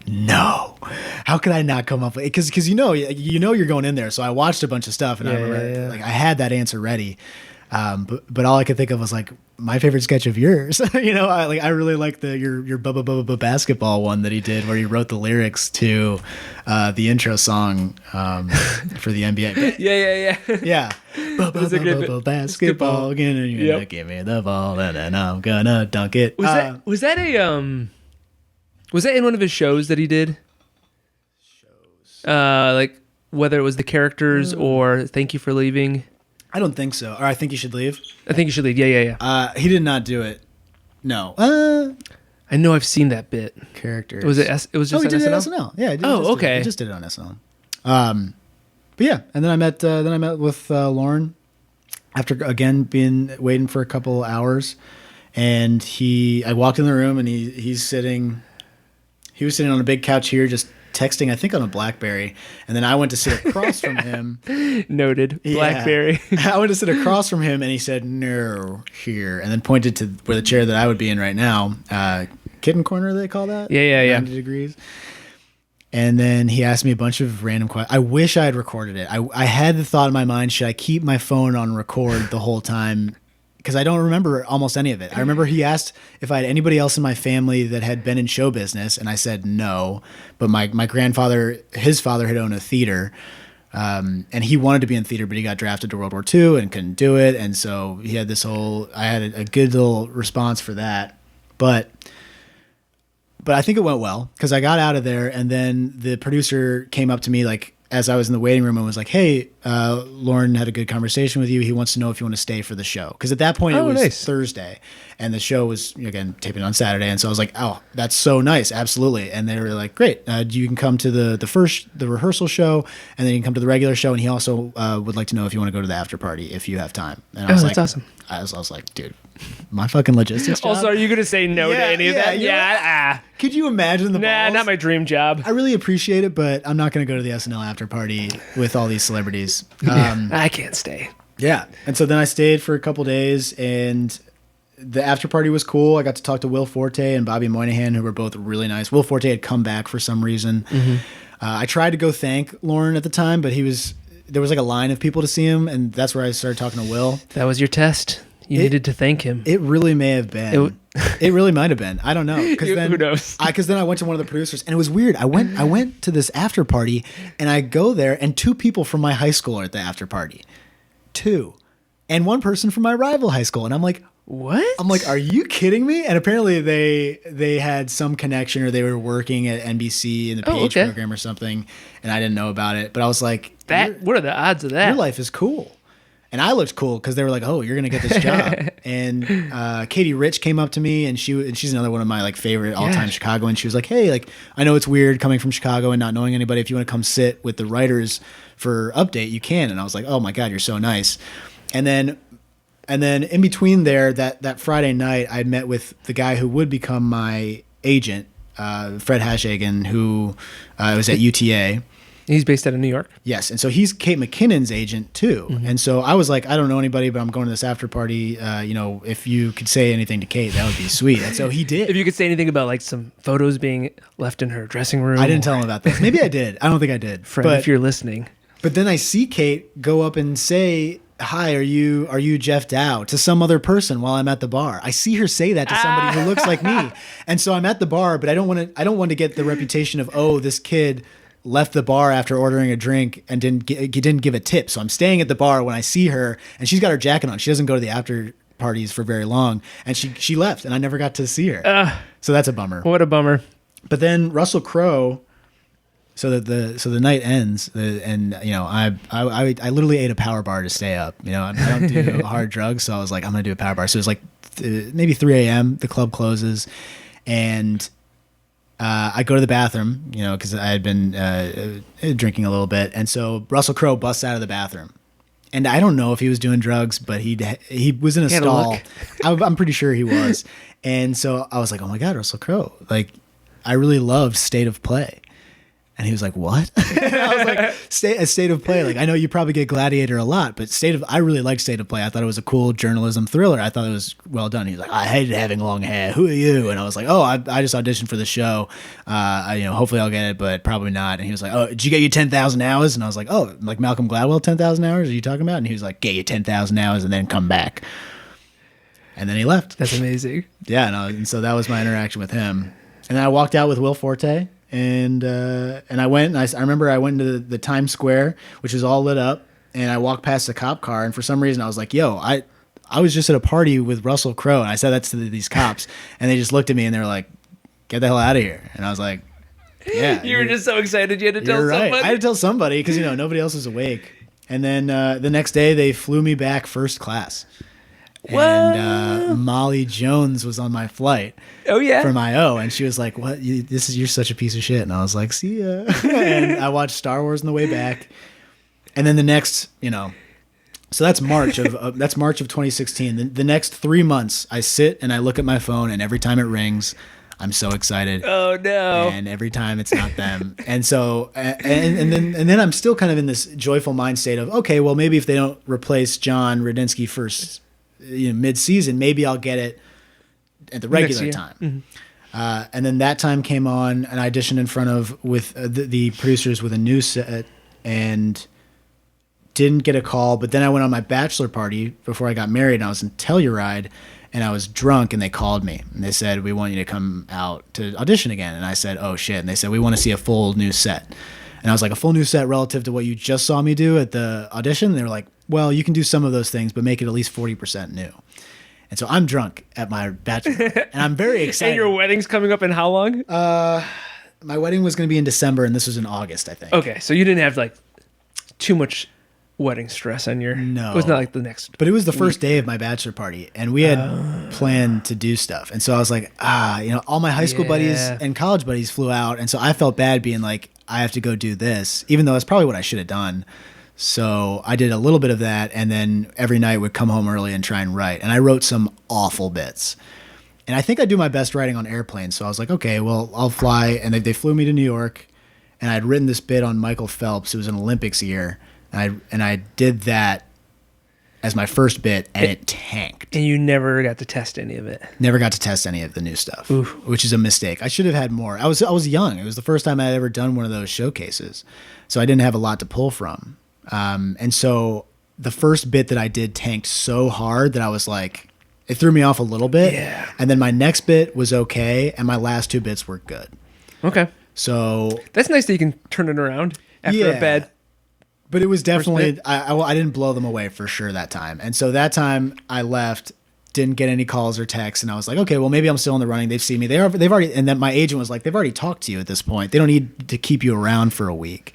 S1: no, how could I not come up with it? Because you're going in there. So I watched a bunch of stuff, and I remember I had that answer ready. But all I could think of was like my favorite sketch of yours. I really like your Bubba Bubba Basketball one that he did, where he wrote the lyrics to the intro song for the NBA.
S2: Yeah.
S1: Bubba Bubba Basketball, you're gonna give me the ball and then I'm gonna dunk it.
S2: Was that in one of his shows that he did? Like whether it was the characters or Thank You for Leaving.
S1: I don't think so. Or I Think You Should Leave.
S2: I Think You Should Leave. Yeah.
S1: He did not do it. No.
S2: I know I've seen that bit.
S1: Characters.
S2: Was it? It was just
S1: he
S2: on
S1: did
S2: SNL?
S1: it on SNL. Yeah.
S2: Okay.
S1: He just did it on SNL. But yeah, and then I met with Lauren, after again being waiting for a couple hours, and I walked in the room and he was sitting on a big couch here just texting, I think on a BlackBerry, and then I went to sit across from him.
S2: Noted. BlackBerry.
S1: I went to sit across from him and he said, "No, here," and then pointed to where the chair that I would be in right now, kitten corner they call that?
S2: Yeah.
S1: 90 degrees. And then he asked me a bunch of random questions. I wish I had recorded it. I had the thought in my mind, should I keep my phone on record the whole time? Because I don't remember almost any of it. I remember he asked if I had anybody else in my family that had been in show business, and I said no. But my grandfather, his father had owned a theater, and he wanted to be in theater, but he got drafted to World War II and couldn't do it. And so he had I had a good little response for that. But I think it went well because I got out of there, and then the producer came up to me like as I was in the waiting room and was like, "Hey, Lauren had a good conversation with you. He wants to know if you want to stay for the show." Because at that point it was Thursday, and the show was again taping on Saturday, and so I was like, "Oh, that's so nice, absolutely." And they were like, "Great, you can come to the rehearsal show, and then you can come to the regular show." And he also would like to know if you want to go to the after party if you have time. And I was
S2: that's
S1: like,
S2: awesome.
S1: I was like, dude, my fucking logistics job.
S2: Also, are you going to say no to any of that?
S1: Yeah. Could you imagine the balls?
S2: Not my dream job.
S1: I really appreciate it, but I'm not going to go to the SNL after party with all these celebrities.
S2: I can't stay.
S1: Yeah. And so then I stayed for a couple days, and the after party was cool. I got to talk to Will Forte and Bobby Moynihan, who were both really nice. Will Forte had come back for some reason. Mm-hmm. I tried to go thank Lauren at the time, but there was like a line of people to see him, and that's where I started talking to Will.
S2: That was your test. You needed to thank him.
S1: It really may have been. It really might have been. I don't know.
S2: Who knows?
S1: Because then I went to one of the producers, and it was weird. I went to this after party, and I go there, and 2 people from my high school are at the after party. 2. And 1 person from my rival high school. And I'm like,
S2: what?
S1: I'm like, are you kidding me? And apparently they had some connection, or they were working at NBC in the PH program or something, and I didn't know about it. But I was like,
S2: what are the odds of that?
S1: Your life is cool. And I looked cool because they were like, "Oh, you're gonna get this job." And Katie Rich came up to me, and she's another one of my like favorite all-time Chicagoans. She was like, "Hey, like I know it's weird coming from Chicago and not knowing anybody. If you want to come sit with the writers for update, you can." And I was like, "Oh my god, you're so nice." And then in between there, that Friday night, I met with the guy who would become my agent, Fred Hashagen, who was at UTA.
S2: He's based out of New York.
S1: Yes, and so he's Kate McKinnon's agent too. Mm-hmm. And so I was like, I don't know anybody, but I'm going to this after party. If you could say anything to Kate, that would be sweet. And so he did.
S2: If you could say anything about like some photos being left in her dressing room.
S1: I didn't tell him about this. Maybe I did. I don't think I did.
S2: Friend, if you're listening.
S1: But then I see Kate go up and say, "Hi, are you Geoff Dow?" to some other person while I'm at the bar. I see her say that to somebody who looks like me. And so I'm at the bar, but I don't want to get the reputation of, "Oh, this kid left the bar after ordering a drink and didn't give a tip." So I'm staying at the bar when I see her, and she's got her jacket on. She doesn't go to the after parties for very long, and she left, and I never got to see her. So that's a bummer.
S2: What a bummer.
S1: But then Russell Crowe. So the night ends, and I literally ate a power bar to stay up. I don't do hard drugs, so I was like, I'm gonna do a power bar. So it was like maybe 3 a.m. The club closes, and I go to the bathroom, because I had been drinking a little bit, and so Russell Crowe busts out of the bathroom, and I don't know if he was doing drugs, but he was in a stall. I'm pretty sure he was, and so I was like, oh my god, Russell Crowe! Like, I really loved State of Play. And he was like, "What?" And I was like, State of Play. Like, I know you probably get Gladiator a lot, but I really liked State of Play. I thought it was a cool journalism thriller. I thought it was well done. He was like, "I hated having long hair. Who are you?" And I was like, "Oh, I just auditioned for the show. Hopefully I'll get it, but probably not." And he was like, "Oh, did you get your 10,000 hours?" And I was like, "Oh, like Malcolm Gladwell 10,000 hours? Are you talking about?" And he was like, "Get your 10,000 hours and then come back." And then he left.
S2: That's amazing.
S1: Yeah, and so that was my interaction with him. And then I walked out with Will Forte. And I went, and I remember I went into the Times Square, which is all lit up, and I walked past the cop car, and for some reason I was like, "Yo, I was just at a party with Russell Crowe," and I said that to these cops, and they just looked at me and they were like, "Get the hell out of here!" And I was like, "Yeah."
S2: You were just so excited you had to tell somebody.
S1: Right. I had to tell somebody because nobody else was awake. And then the next day they flew me back first class.
S2: What?
S1: And Molly Jones was on my flight.
S2: Oh yeah,
S1: from IO, and she was like, "What? You're such a piece of shit." And I was like, "See ya." And I watched Star Wars on the way back, and then the next, So that's March of that's March of 2016. The next 3 months, I sit and I look at my phone, and every time it rings, I'm so excited.
S2: Oh no!
S1: And every time it's not them, and so and then I'm still kind of in this joyful mind state of, okay, well, maybe if they don't replace John Radinsky first, mid-season, maybe I'll get it at the regular time. Mm-hmm. And then that time came on, and I auditioned in front of with the producers with a new set, and didn't get a call. But then I went on my bachelor party before I got married, and I was in Telluride, and I was drunk, and they called me, and they said, we want you to come out to audition again. And I said, oh shit. And they said, we want to see a full new set. And I was like, a full new set relative to what you just saw me do at the audition? And they were like, well, you can do some of those things, but make it at least 40% new. And so I'm drunk at my bachelor party, and I'm very excited.
S2: And your wedding's coming up in how long?
S1: My wedding was going to be in December, and this was in August, I think.
S2: Okay, so you didn't have like too much wedding stress on your...
S1: No.
S2: It was not like the next...
S1: But it was the first day of my bachelor party, and we had planned to do stuff. And so I was like, all my high school buddies and college buddies flew out, and so I felt bad being like, I have to go do this, even though that's probably what I should have done. So I did a little bit of that, and then every night would come home early and try and write. And I wrote some awful bits. And I think I do my best writing on airplanes. So I was like, okay, well, I'll fly. And they flew me to New York, and I'd written this bit on Michael Phelps. It was an Olympics year. And I did that as my first bit, and it tanked.
S2: And you never got to test any of it.
S1: Never got to test any of the new stuff, which is a mistake. I should have had more. I was young. It was the first time I had ever done one of those showcases. So I didn't have a lot to pull from. And so the first bit that I did tanked so hard that I was like, it threw me off a little bit. Yeah. And then my next bit was okay, and my last 2 bits were good. Okay. So
S2: that's nice that you can turn it around after a bad.
S1: But it was definitely, I didn't blow them away for sure that time. And so that time I left, didn't get any calls or texts, and I was like, okay, well, maybe I'm still in the running. They've seen me. They've already, and then my agent was like, they've already talked to you at this point. They don't need to keep you around for a week.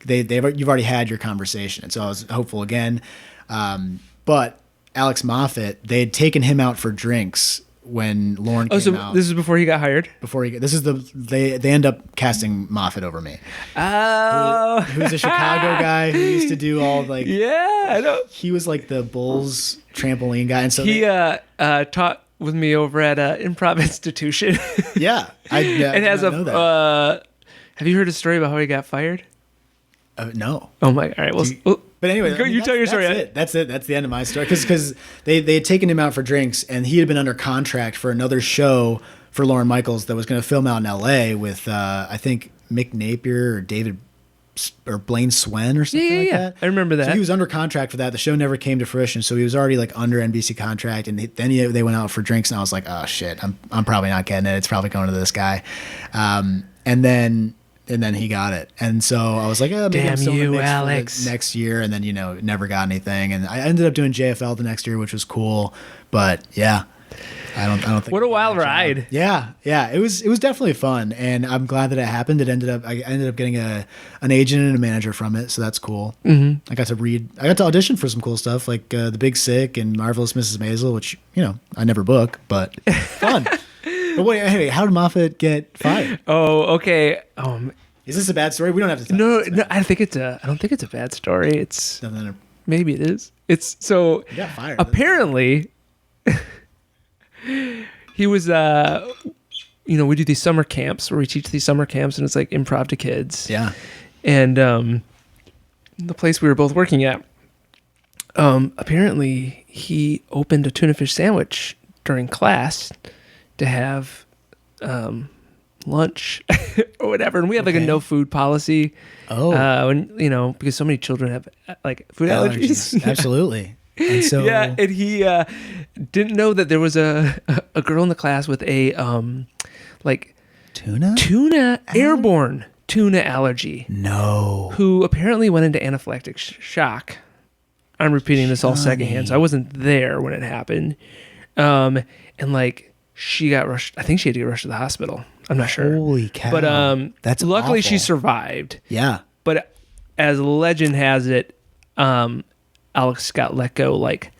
S1: You've already had your conversation. And so I was hopeful again. But Alex Moffat, they had taken him out for drinks when Lauren came out.
S2: This is before he got hired?
S1: They end up casting Moffat over me.
S2: Oh.
S1: Who's a Chicago guy who used to do all like...
S2: Yeah, I know.
S1: He was like the Bulls trampoline guy. And so
S2: he taught with me over at Improv Institution.
S1: Yeah.
S2: It has know that. Have you heard a story about how he got fired?
S1: No.
S2: Oh my! All right. Well,
S1: but anyway,
S2: you tell your story.
S1: That's it. That's the end of my story. Because they had taken him out for drinks, and he had been under contract for another show for Lorne Michaels that was going to film out in L.A. with I think Mick Napier or David or Blaine Swen or something like that.
S2: I remember that.
S1: So he was under contract for that. The show never came to fruition, so he was already like under NBC contract. And then they went out for drinks, and I was like, oh shit, I'm probably not getting it. It's probably going to this guy. And then he got it. And so I was like, maybe
S2: damn
S1: I'm still in the mix
S2: Alex.
S1: for the next year. And then, never got anything. And I ended up doing JFL the next year, which was cool. But yeah, I don't think.
S2: What a wild ride.
S1: Yeah. Yeah. It was definitely fun. And I'm glad that it happened. I ended up getting an agent and a manager from it. So that's cool. Mm-hmm. I got to audition for some cool stuff like The Big Sick and Marvelous Mrs. Maisel, which, I never book, but fun. But wait, anyway, how did Moffat get fired?
S2: Oh, okay.
S1: Is this a bad story? We don't have to tell.
S2: No, I don't think it's a bad story. It's maybe it is. It's so
S1: he got fired.
S2: Apparently, he was we do these summer camps where we teach these summer camps, and it's like improv to kids.
S1: Yeah.
S2: And the place we were both working at, apparently he opened a tuna fish sandwich during class to have lunch or whatever, and we had like a no food policy. And because so many children have like food allergies.
S1: Absolutely. And so
S2: and he didn't know that there was a girl in the class with a tuna airborne tuna allergy.
S1: No.
S2: Who apparently went into anaphylactic shock. I'm repeating this all secondhand, so I wasn't there when it happened. And like she got rushed. I think she had to get rushed to the hospital. I'm not sure.
S1: Holy cow!
S2: But
S1: that's
S2: luckily
S1: awful.
S2: she survived.
S1: Yeah.
S2: But as legend has it, Alex got let go like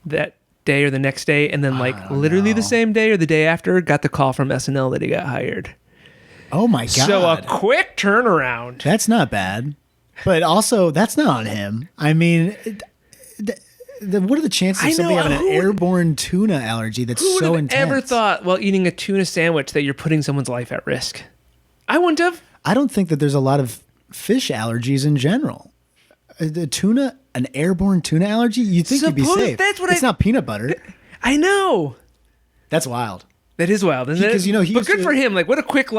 S2: that day or the next day, and then like literally the same day or the day after, got the call from SNL that he got hired.
S1: Oh my god!
S2: So a quick turnaround.
S1: That's not bad, but also that's not on him. I mean, what are the chances of
S2: I
S1: somebody
S2: know,
S1: having an
S2: who would-
S1: airborne tuna allergy that's
S2: Who would
S1: so
S2: have
S1: intense?
S2: ever thought while eating a tuna sandwich that you're putting someone's life at risk? I wouldn't have.
S1: I don't think that there's a lot of fish allergies in general. The tuna, an airborne tuna allergy? You'd think you'd be
S2: Suppose
S1: safe.
S2: that's what
S1: it's not peanut butter.
S2: I know.
S1: That's wild.
S2: That is wild, isn't it?
S1: Because, you know, he
S2: but
S1: used
S2: good
S1: to-
S2: for him. Like, what a quick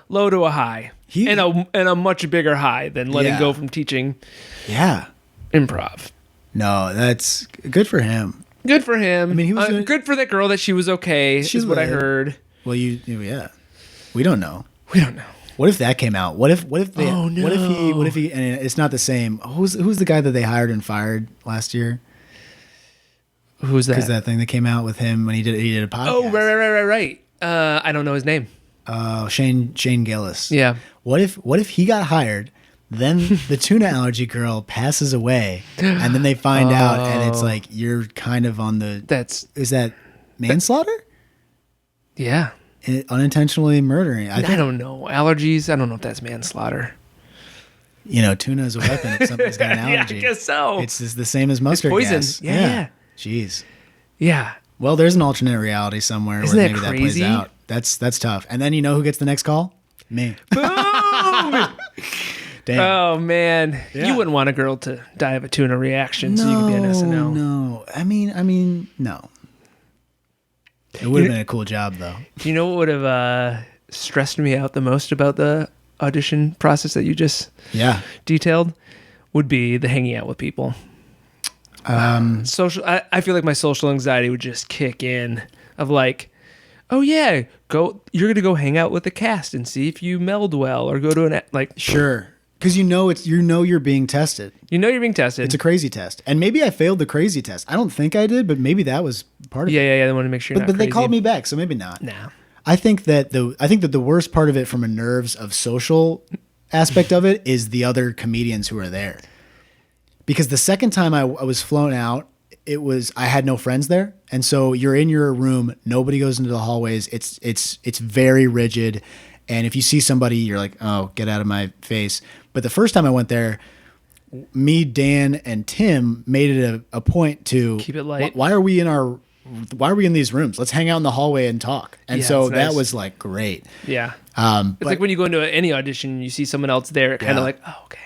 S2: low to a high, and a much bigger high than letting
S1: Yeah.
S2: go from teaching
S1: Yeah.
S2: improv.
S1: No, that's good for him.
S2: Good for him. I
S1: mean, he was doing-
S2: good for that girl that she was okay.
S1: She
S2: is what I
S1: lived.
S2: heard.
S1: Well, yeah. We don't know.
S2: We don't know.
S1: What if that came out? What if they?
S2: Oh, no.
S1: What if he? And it's not the same. Who's the guy that they hired and fired last year?
S2: Who's that?
S1: Because that thing that came out with him when he did a podcast.
S2: Oh, right. I don't know his name.
S1: Shane Gillis.
S2: Yeah.
S1: What if he got hired? Then the tuna allergy girl passes away, and then they find out, and it's like you're kind of on the.
S2: Is
S1: that manslaughter?
S2: Yeah.
S1: Unintentionally murdering.
S2: I don't know. Allergies. I don't know if that's manslaughter.
S1: You know, tuna is a weapon if somebody's got an
S2: Yeah,
S1: allergy.
S2: I guess so.
S1: It's just the same as mustard
S2: poison.
S1: gas.
S2: Yeah.
S1: Jeez.
S2: Yeah.
S1: Well, there's an alternate reality somewhere
S2: Isn't
S1: where
S2: that
S1: maybe
S2: crazy?
S1: that plays out. That's tough. And then you know who gets the next call? Me.
S2: Boom!
S1: Damn.
S2: Oh man,
S1: Yeah.
S2: you wouldn't want a girl to die of a tuna reaction, so you could be on SNL.
S1: No. I mean, no. It would have been a cool job, though.
S2: Do you know what would have stressed me out the most about the audition process that you just
S1: Yeah.
S2: detailed? Would be the hanging out with people. Social. I feel like my social anxiety would just kick in. Of like, oh yeah, you're gonna go hang out with the cast and see if you meld well, or go to an like.
S1: Sure. Because you're being tested.
S2: You know you're being tested.
S1: It's a crazy test. And maybe I failed the crazy test. I don't think I did, but maybe that was part of it.
S2: yeah. They want to make sure.
S1: But they called me back, so maybe not.
S2: Nah.
S1: I think that the worst part of it from a nerves of social aspect of it is the other comedians who are there. Because the second time I was flown out, I had no friends there. And so you're in your room, nobody goes into the hallways. It's very rigid. And if you see somebody, you're like, oh, get out of my face. But the first time I went there, me, Dan, and Tim made it a point to
S2: Keep it light.
S1: Why are we in these rooms? Let's hang out in the hallway and talk. And
S2: Yeah,
S1: so
S2: that's
S1: that
S2: nice.
S1: was like great.
S2: Yeah.
S1: But,
S2: It's like when you go into any audition and you see someone else there, kind
S1: Yeah.
S2: of like, oh, okay.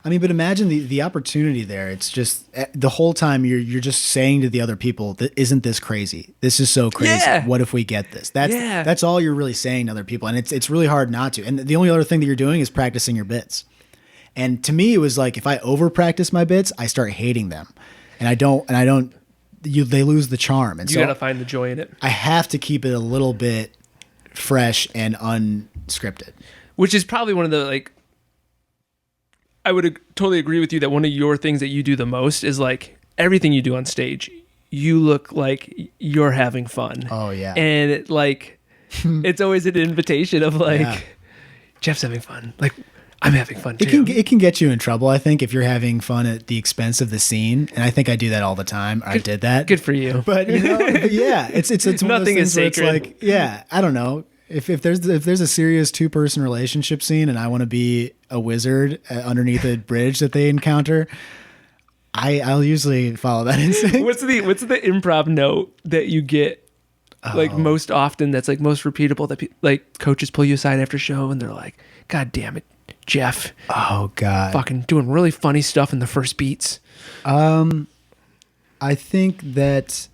S1: I mean, but imagine the opportunity there. It's just the whole time you're just saying to the other people, isn't this crazy? This is so crazy.
S2: Yeah.
S1: What if we get this?
S2: Yeah.
S1: That's all you're really saying to other people. And it's really hard not to. And the only other thing that you're doing is practicing your bits. And to me, it was like, if I over practice my bits, I start hating them. And they lose the charm. And
S2: You
S1: so
S2: gotta find the joy in it.
S1: I have to keep it a little bit fresh and unscripted.
S2: Which is probably one of the, like, I would totally agree with you that one of your things that you do the most is like everything you do on stage, you look like you're having fun.
S1: Oh, yeah.
S2: And it's always an invitation of like,
S1: Yeah.
S2: Jeff's having fun. Like, I'm having fun too.
S1: It can get you in trouble, I think, if you're having fun at the expense of the scene. And I think I do that all the time. I did that.
S2: Good for you.
S1: But yeah, it's one of those
S2: Nothing is
S1: things where it's
S2: sacred.
S1: like, yeah, I don't know. If there's a serious 2-person relationship scene and I want to be a wizard underneath a bridge that they encounter, I'll usually follow that instinct.
S2: What's the improv note that you get like most often? That's like most repeatable. That like coaches pull you aside after show and they're like, "God damn it, Jeff!
S1: Oh God,
S2: Fucking doing really funny stuff in the first beats."
S1: I think that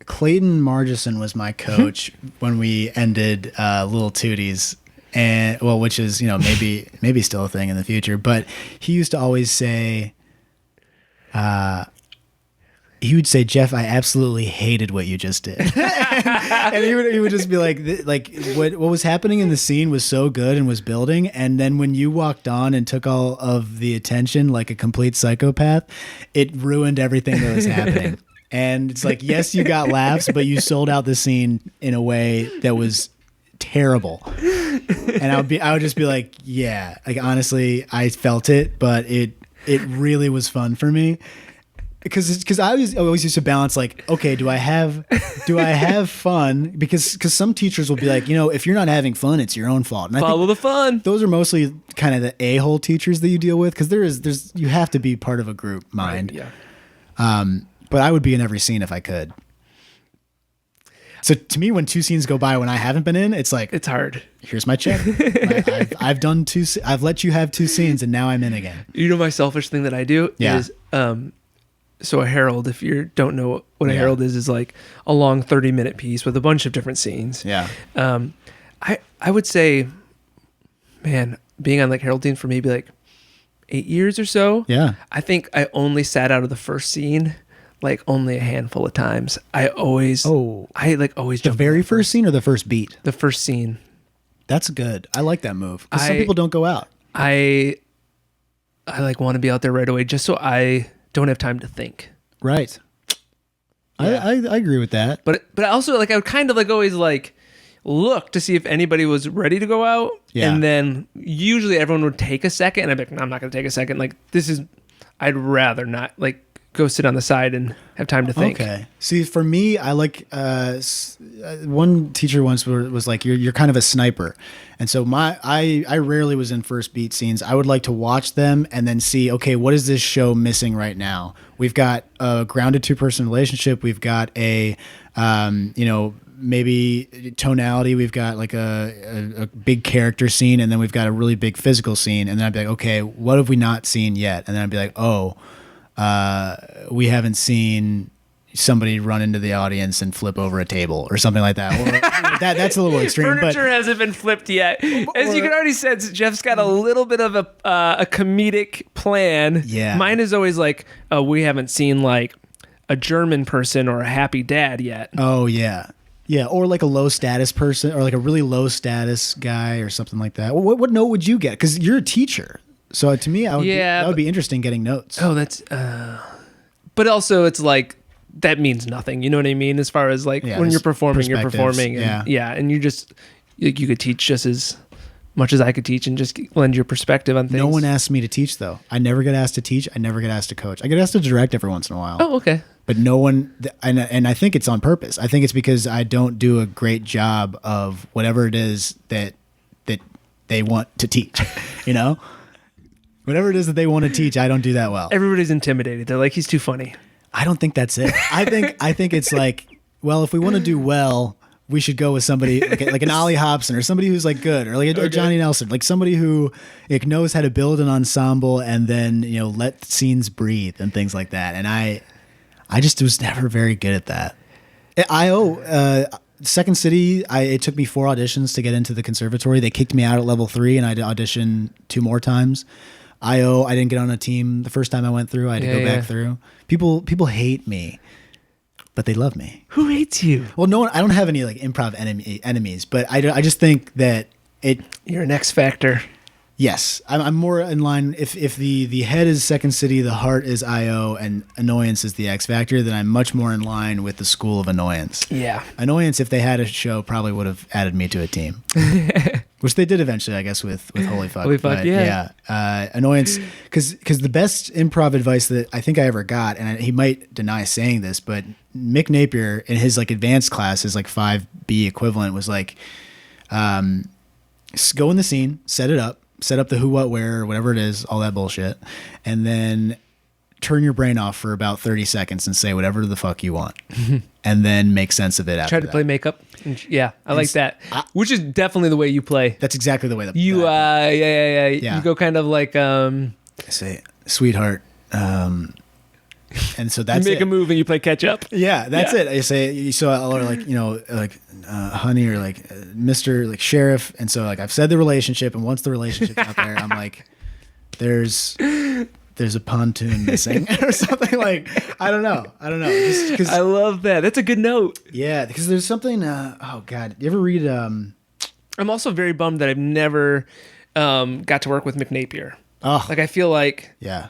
S1: Clayton Margison was my coach when we ended Little Tooties, and which is maybe still a thing in the future. But he used to always say, he would say, "Jeff, I absolutely hated what you just did," and he would just be like what was happening in the scene was so good and was building, and then when you walked on and took all of the attention like a complete psychopath, it ruined everything that was happening. And it's like, yes, you got laughs, but you sold out the scene in a way that was terrible. And I would just be like, yeah, like honestly, I felt it, but it really was fun for me. Because I always used to balance like, okay, do I have fun? Because some teachers will be like, if you're not having fun, it's your own fault. And I
S2: Follow the fun.
S1: those are mostly kind of the a-hole teachers that you deal with, because you have to be part of a group mind.
S2: Right, yeah.
S1: but I would be in every scene if I could. So to me, when 2 scenes go by when I haven't been in, it's like,
S2: It's hard.
S1: here's my check. I've done 2. I've let you have 2 scenes, and now I'm in again.
S2: You know, my selfish thing that I do
S1: Yeah.
S2: is, so a herald, if you don't know what a
S1: Yeah.
S2: herald is like a long 30-minute piece with a bunch of different scenes.
S1: Yeah.
S2: I would say, man, being on like herald team for maybe like 8 years or so.
S1: Yeah.
S2: I think I only sat out of the first scene like only a handful of times. I always
S1: Oh.
S2: always
S1: The
S2: jump
S1: very first scene or the first beat?
S2: the first scene.
S1: That's good. I like that move. 'Cause some
S2: I-
S1: people don't go out.
S2: I like want to be out there right away just so I don't have time to think.
S1: Right.
S2: Yeah.
S1: I agree with that.
S2: But I also like I would kind of like always like look to see if anybody was ready to go out.
S1: Yeah.
S2: And then usually everyone would take a second and I'd be like, no, I'm not gonna take a second. Like I'd rather not like go sit on the side and have time to think.
S1: Okay. See, for me, I like one teacher once was like, "You're kind of a sniper," and so I rarely was in first beat scenes. I would like to watch them and then see, okay, what is this show missing right now? We've got a grounded 2-person relationship. We've got a maybe tonality. We've got like a big character scene, and then we've got a really big physical scene. And then I'd be like, okay, what have we not seen yet? And then I'd be like, oh. We haven't seen somebody run into the audience and flip over a table or something like that. Or that's a little extreme.
S2: Furniture hasn't been flipped yet. As you can already sense, Jeff's got a little bit of a comedic plan.
S1: Yeah.
S2: Mine is always like, we haven't seen like a German person or a happy dad yet.
S1: Oh yeah. Yeah, or like a low status person, or like a really low status guy, or something like that. What note would you get? Because you're a teacher, so to me, that would be interesting getting notes.
S2: Oh, that's. But also, it's like that means nothing. You know what I mean? As far as like when you're performing, you're performing. And, and you just you could teach just as much as I could teach, and just lend your perspective on things.
S1: No one asks me to teach, though. I never get asked to teach. I never get asked to coach. I get asked to direct every once in a while.
S2: Oh, okay.
S1: But no one, and I think it's on purpose. I think it's because I don't do a great job of whatever it is that they want to teach. You know, whatever it is that they want to teach, I don't do that well.
S2: Everybody's intimidated. They're like, he's too funny.
S1: I don't think that's it. I think it's like, well, if we want to do well, we should go with somebody like an Ollie Hobson, or somebody who's like good, or like a Jonny Nelson, like somebody who like knows how to build an ensemble and then let scenes breathe and things like that. And I just was never very good at that. Second City, it took me 4 auditions to get into the conservatory. They kicked me out at level 3, and I had to audition 2 more times. I didn't get on a team the first time I went through. I had to go back through. People hate me, but they love me.
S2: Who hates you?
S1: Well, no one. I don't have any like improv enemies, but I just think that
S2: You're an X Factor.
S1: Yes, I'm more in line. If the head is Second City, the heart is IO, and Annoyance is the X Factor, then I'm much more in line with the school of Annoyance.
S2: Yeah.
S1: Annoyance, if they had a show, probably would have added me to a team, which they did eventually, I guess, with Holy Fuck.
S2: Holy Fuck,
S1: But,
S2: yeah.
S1: Annoyance, because the best improv advice that I think I ever got, and he might deny saying this, but Mick Napier in his like advanced class, his like 5B equivalent, was like, go in the scene, set up the who, what, where, or whatever it is, all that bullshit, and then turn your brain off for about 30 seconds and say whatever the fuck you want, and then make sense of it after
S2: Try to
S1: that.
S2: play makeup. Yeah, I like that. Which is definitely the way you play.
S1: That's exactly the way that
S2: You,
S1: Yeah.
S2: You go kind of like,
S1: I say, sweetheart, and so that's
S2: you make
S1: it.
S2: a move and you play catch up.
S1: Yeah, that's it. I say, so or like, honey, or like Mr. like sheriff. And so like I've said the relationship, and once the relationship's out there, I'm like, there's a pontoon missing or something. Like, I don't know. Just 'cause,
S2: I love that. That's a good note.
S1: yeah, because there's something, oh God, you ever read,
S2: I'm also very bummed that I've never got to work with Mick Napier.
S1: oh,
S2: Like, I feel like
S1: yeah.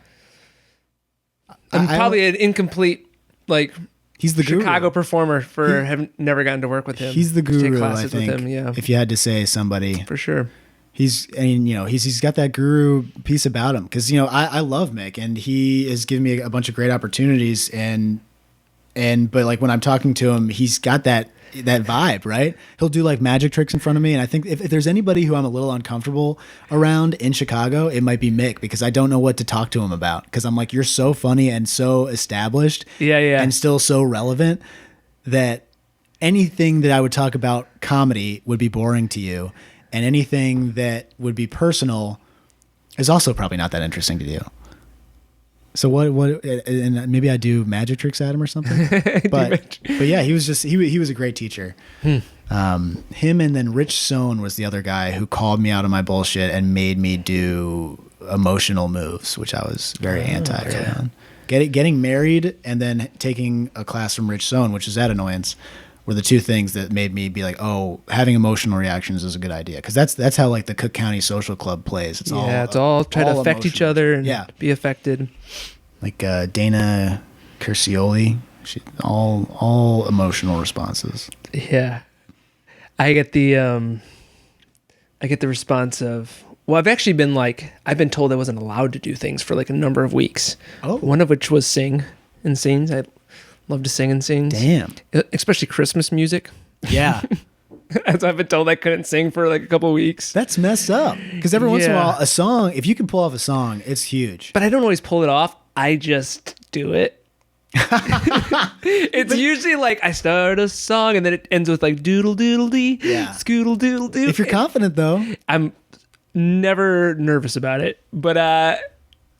S2: I'm
S1: I
S2: probably an incomplete, like,
S1: He's the
S2: Chicago
S1: guru.
S2: performer for having never gotten to work with him.
S1: He's the
S2: to take
S1: guru, I
S2: classes
S1: think.
S2: with him, yeah.
S1: If you had to say somebody,
S2: For sure.
S1: he's got that guru piece about him. Because I love Mick, and he has given me a bunch of great opportunities, and but like when I'm talking to him, he's got that vibe, right? He'll do like magic tricks in front of me. And I think if there's anybody who I'm a little uncomfortable around in Chicago, it might be Mick, because I don't know what to talk to him about. Cause I'm like, you're so funny and so established and still so relevant that anything that I would talk about comedy would be boring to you. And anything that would be personal is also probably not that interesting to you. So what, and maybe I do magic tricks at him or something, but yeah, he was a great teacher. Him, and then Rich Sohn was the other guy who called me out on my bullshit and made me do emotional moves, which I was very anti on. Getting married and then taking a class from Rich Sohn, which is that annoyance, were the two things that made me be like, oh, having emotional reactions is a good idea. Cause that's how like the Cook County Social Club plays. It's all
S2: try to affect each other and be affected.
S1: Like Dana Curcioli, all emotional responses.
S2: Yeah. I get the response of, well, I've been told I wasn't allowed to do things for like a number of weeks. Oh. One of which was sing and scenes. I love to sing and scenes.
S1: Damn.
S2: Especially Christmas music.
S1: Yeah.
S2: As I've been told I couldn't sing for like a couple of weeks.
S1: That's messed up. Because every once in a while, a song, if you can pull off a song, it's huge.
S2: But I don't always pull it off. I just do it. It's usually like I start a song and then it ends with like doodle doodle dee, scoodle doodle doo.
S1: If you're confident though.
S2: I'm never nervous about it, but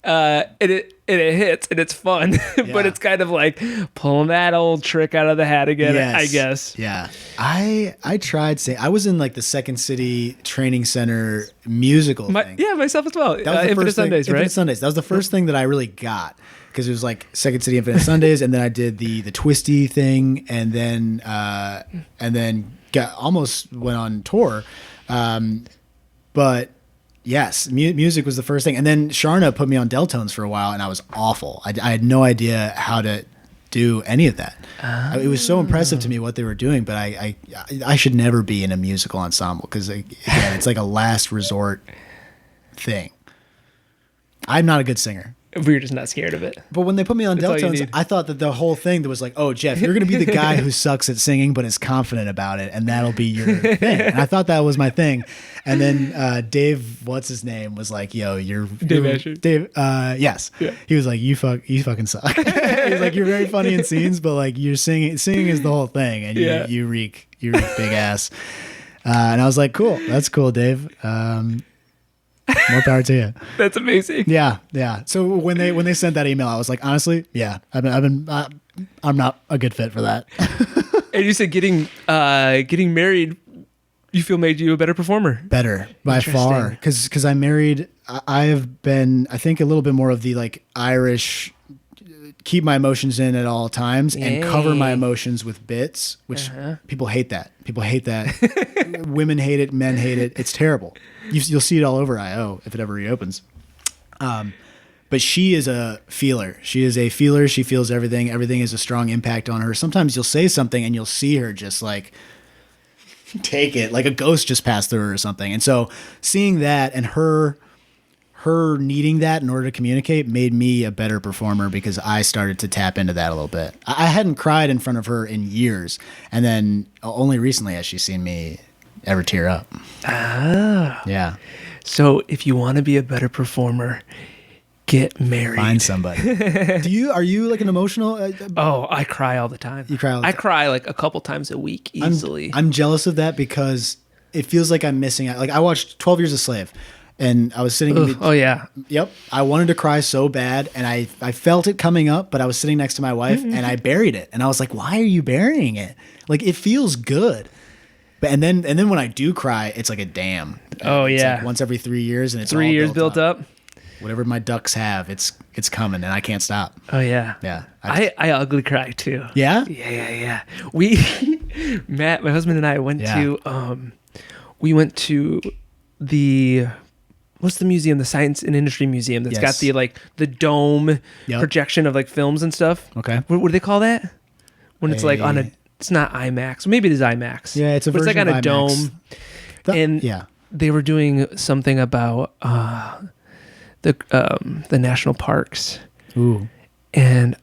S2: it hits and it's fun. But it's kind of like pulling that old trick out of the hat again, I guess.
S1: Yeah. I tried saying, I was in like the Second City Training Center musical thing.
S2: Yeah, myself as well. Infinite Sundays, right?
S1: Infinite Sundays. That was the first thing that I really got, because it was like Second City Infinite Sundays, and then I did the Twisty thing, and then almost went on tour. But yes, music was the first thing. And then Sharna put me on Deltones for a while, and I was awful. I had no idea how to do any of that. It was so impressive to me what they were doing, but I should never be in a musical ensemble, because again, it's like a last resort thing. I'm not a good singer.
S2: We're just not scared of it.
S1: But when they put me on Deltones, I thought that the whole thing that was like, oh, Geoff, you're going to be the guy who sucks at singing but is confident about it, and that'll be your thing. And I thought that was my thing. And then Dave, what's his name, was like, yo,
S2: Dave Asher.
S1: Dave, yes. Yeah. He was like, you fucking suck. He's like, you're very funny in scenes, but like you're singing is the whole thing, and you reek big ass. And I was like, cool, that's cool, Dave. More power to you.
S2: That's amazing.
S1: Yeah. So when they sent that email, I was like, honestly, yeah, I'm not a good fit for that.
S2: And you said getting married, you feel made you a better performer.
S1: Better by far, because I'm married. I have been, I think, a little bit more of the like Irish, keep my emotions in at all times and cover my emotions with bits, which people hate that. Women hate it, men hate it. It's terrible. You'll see it all over IO if it ever reopens. But she is a feeler. She feels everything. Everything has a strong impact on her. Sometimes you'll say something and you'll see her just like take it, like a ghost just passed through her or something. And so seeing that and her needing that in order to communicate made me a better performer, because I started to tap into that a little bit. I hadn't cried in front of her in years. And then only recently has she seen me ever tear up. Yeah. So
S2: if you want to be a better performer, get married.
S1: Find somebody. Are you like an emotional?
S2: I cry all the time.
S1: You cry all the time?
S2: I cry like a couple times a week easily.
S1: I'm jealous of that, because it feels like I'm missing out. Like I watched 12 Years a Slave, and I was sitting. Yep. I wanted to cry so bad, and I felt it coming up, but I was sitting next to my wife, and I buried it. And I was like, why are you burying it? Like, it feels good. But and then when I do cry, it's like a dam. It's like once every 3 years, and it's
S2: 3 years built up.
S1: Whatever my ducks have, it's coming, and I can't stop.
S2: Oh yeah.
S1: Yeah.
S2: I ugly cry too.
S1: Yeah?
S2: Yeah. We Matt, my husband, and I went to the what's the museum? The Science and Industry Museum that's got the dome projection of like films and stuff.
S1: Okay.
S2: What do they call that? When it's like on a, it's not IMAX. Maybe it is IMAX.
S1: Yeah, it's a version.
S2: It's like on a
S1: IMAX.
S2: Dome. They were doing something about the national parks.
S1: Ooh.
S2: And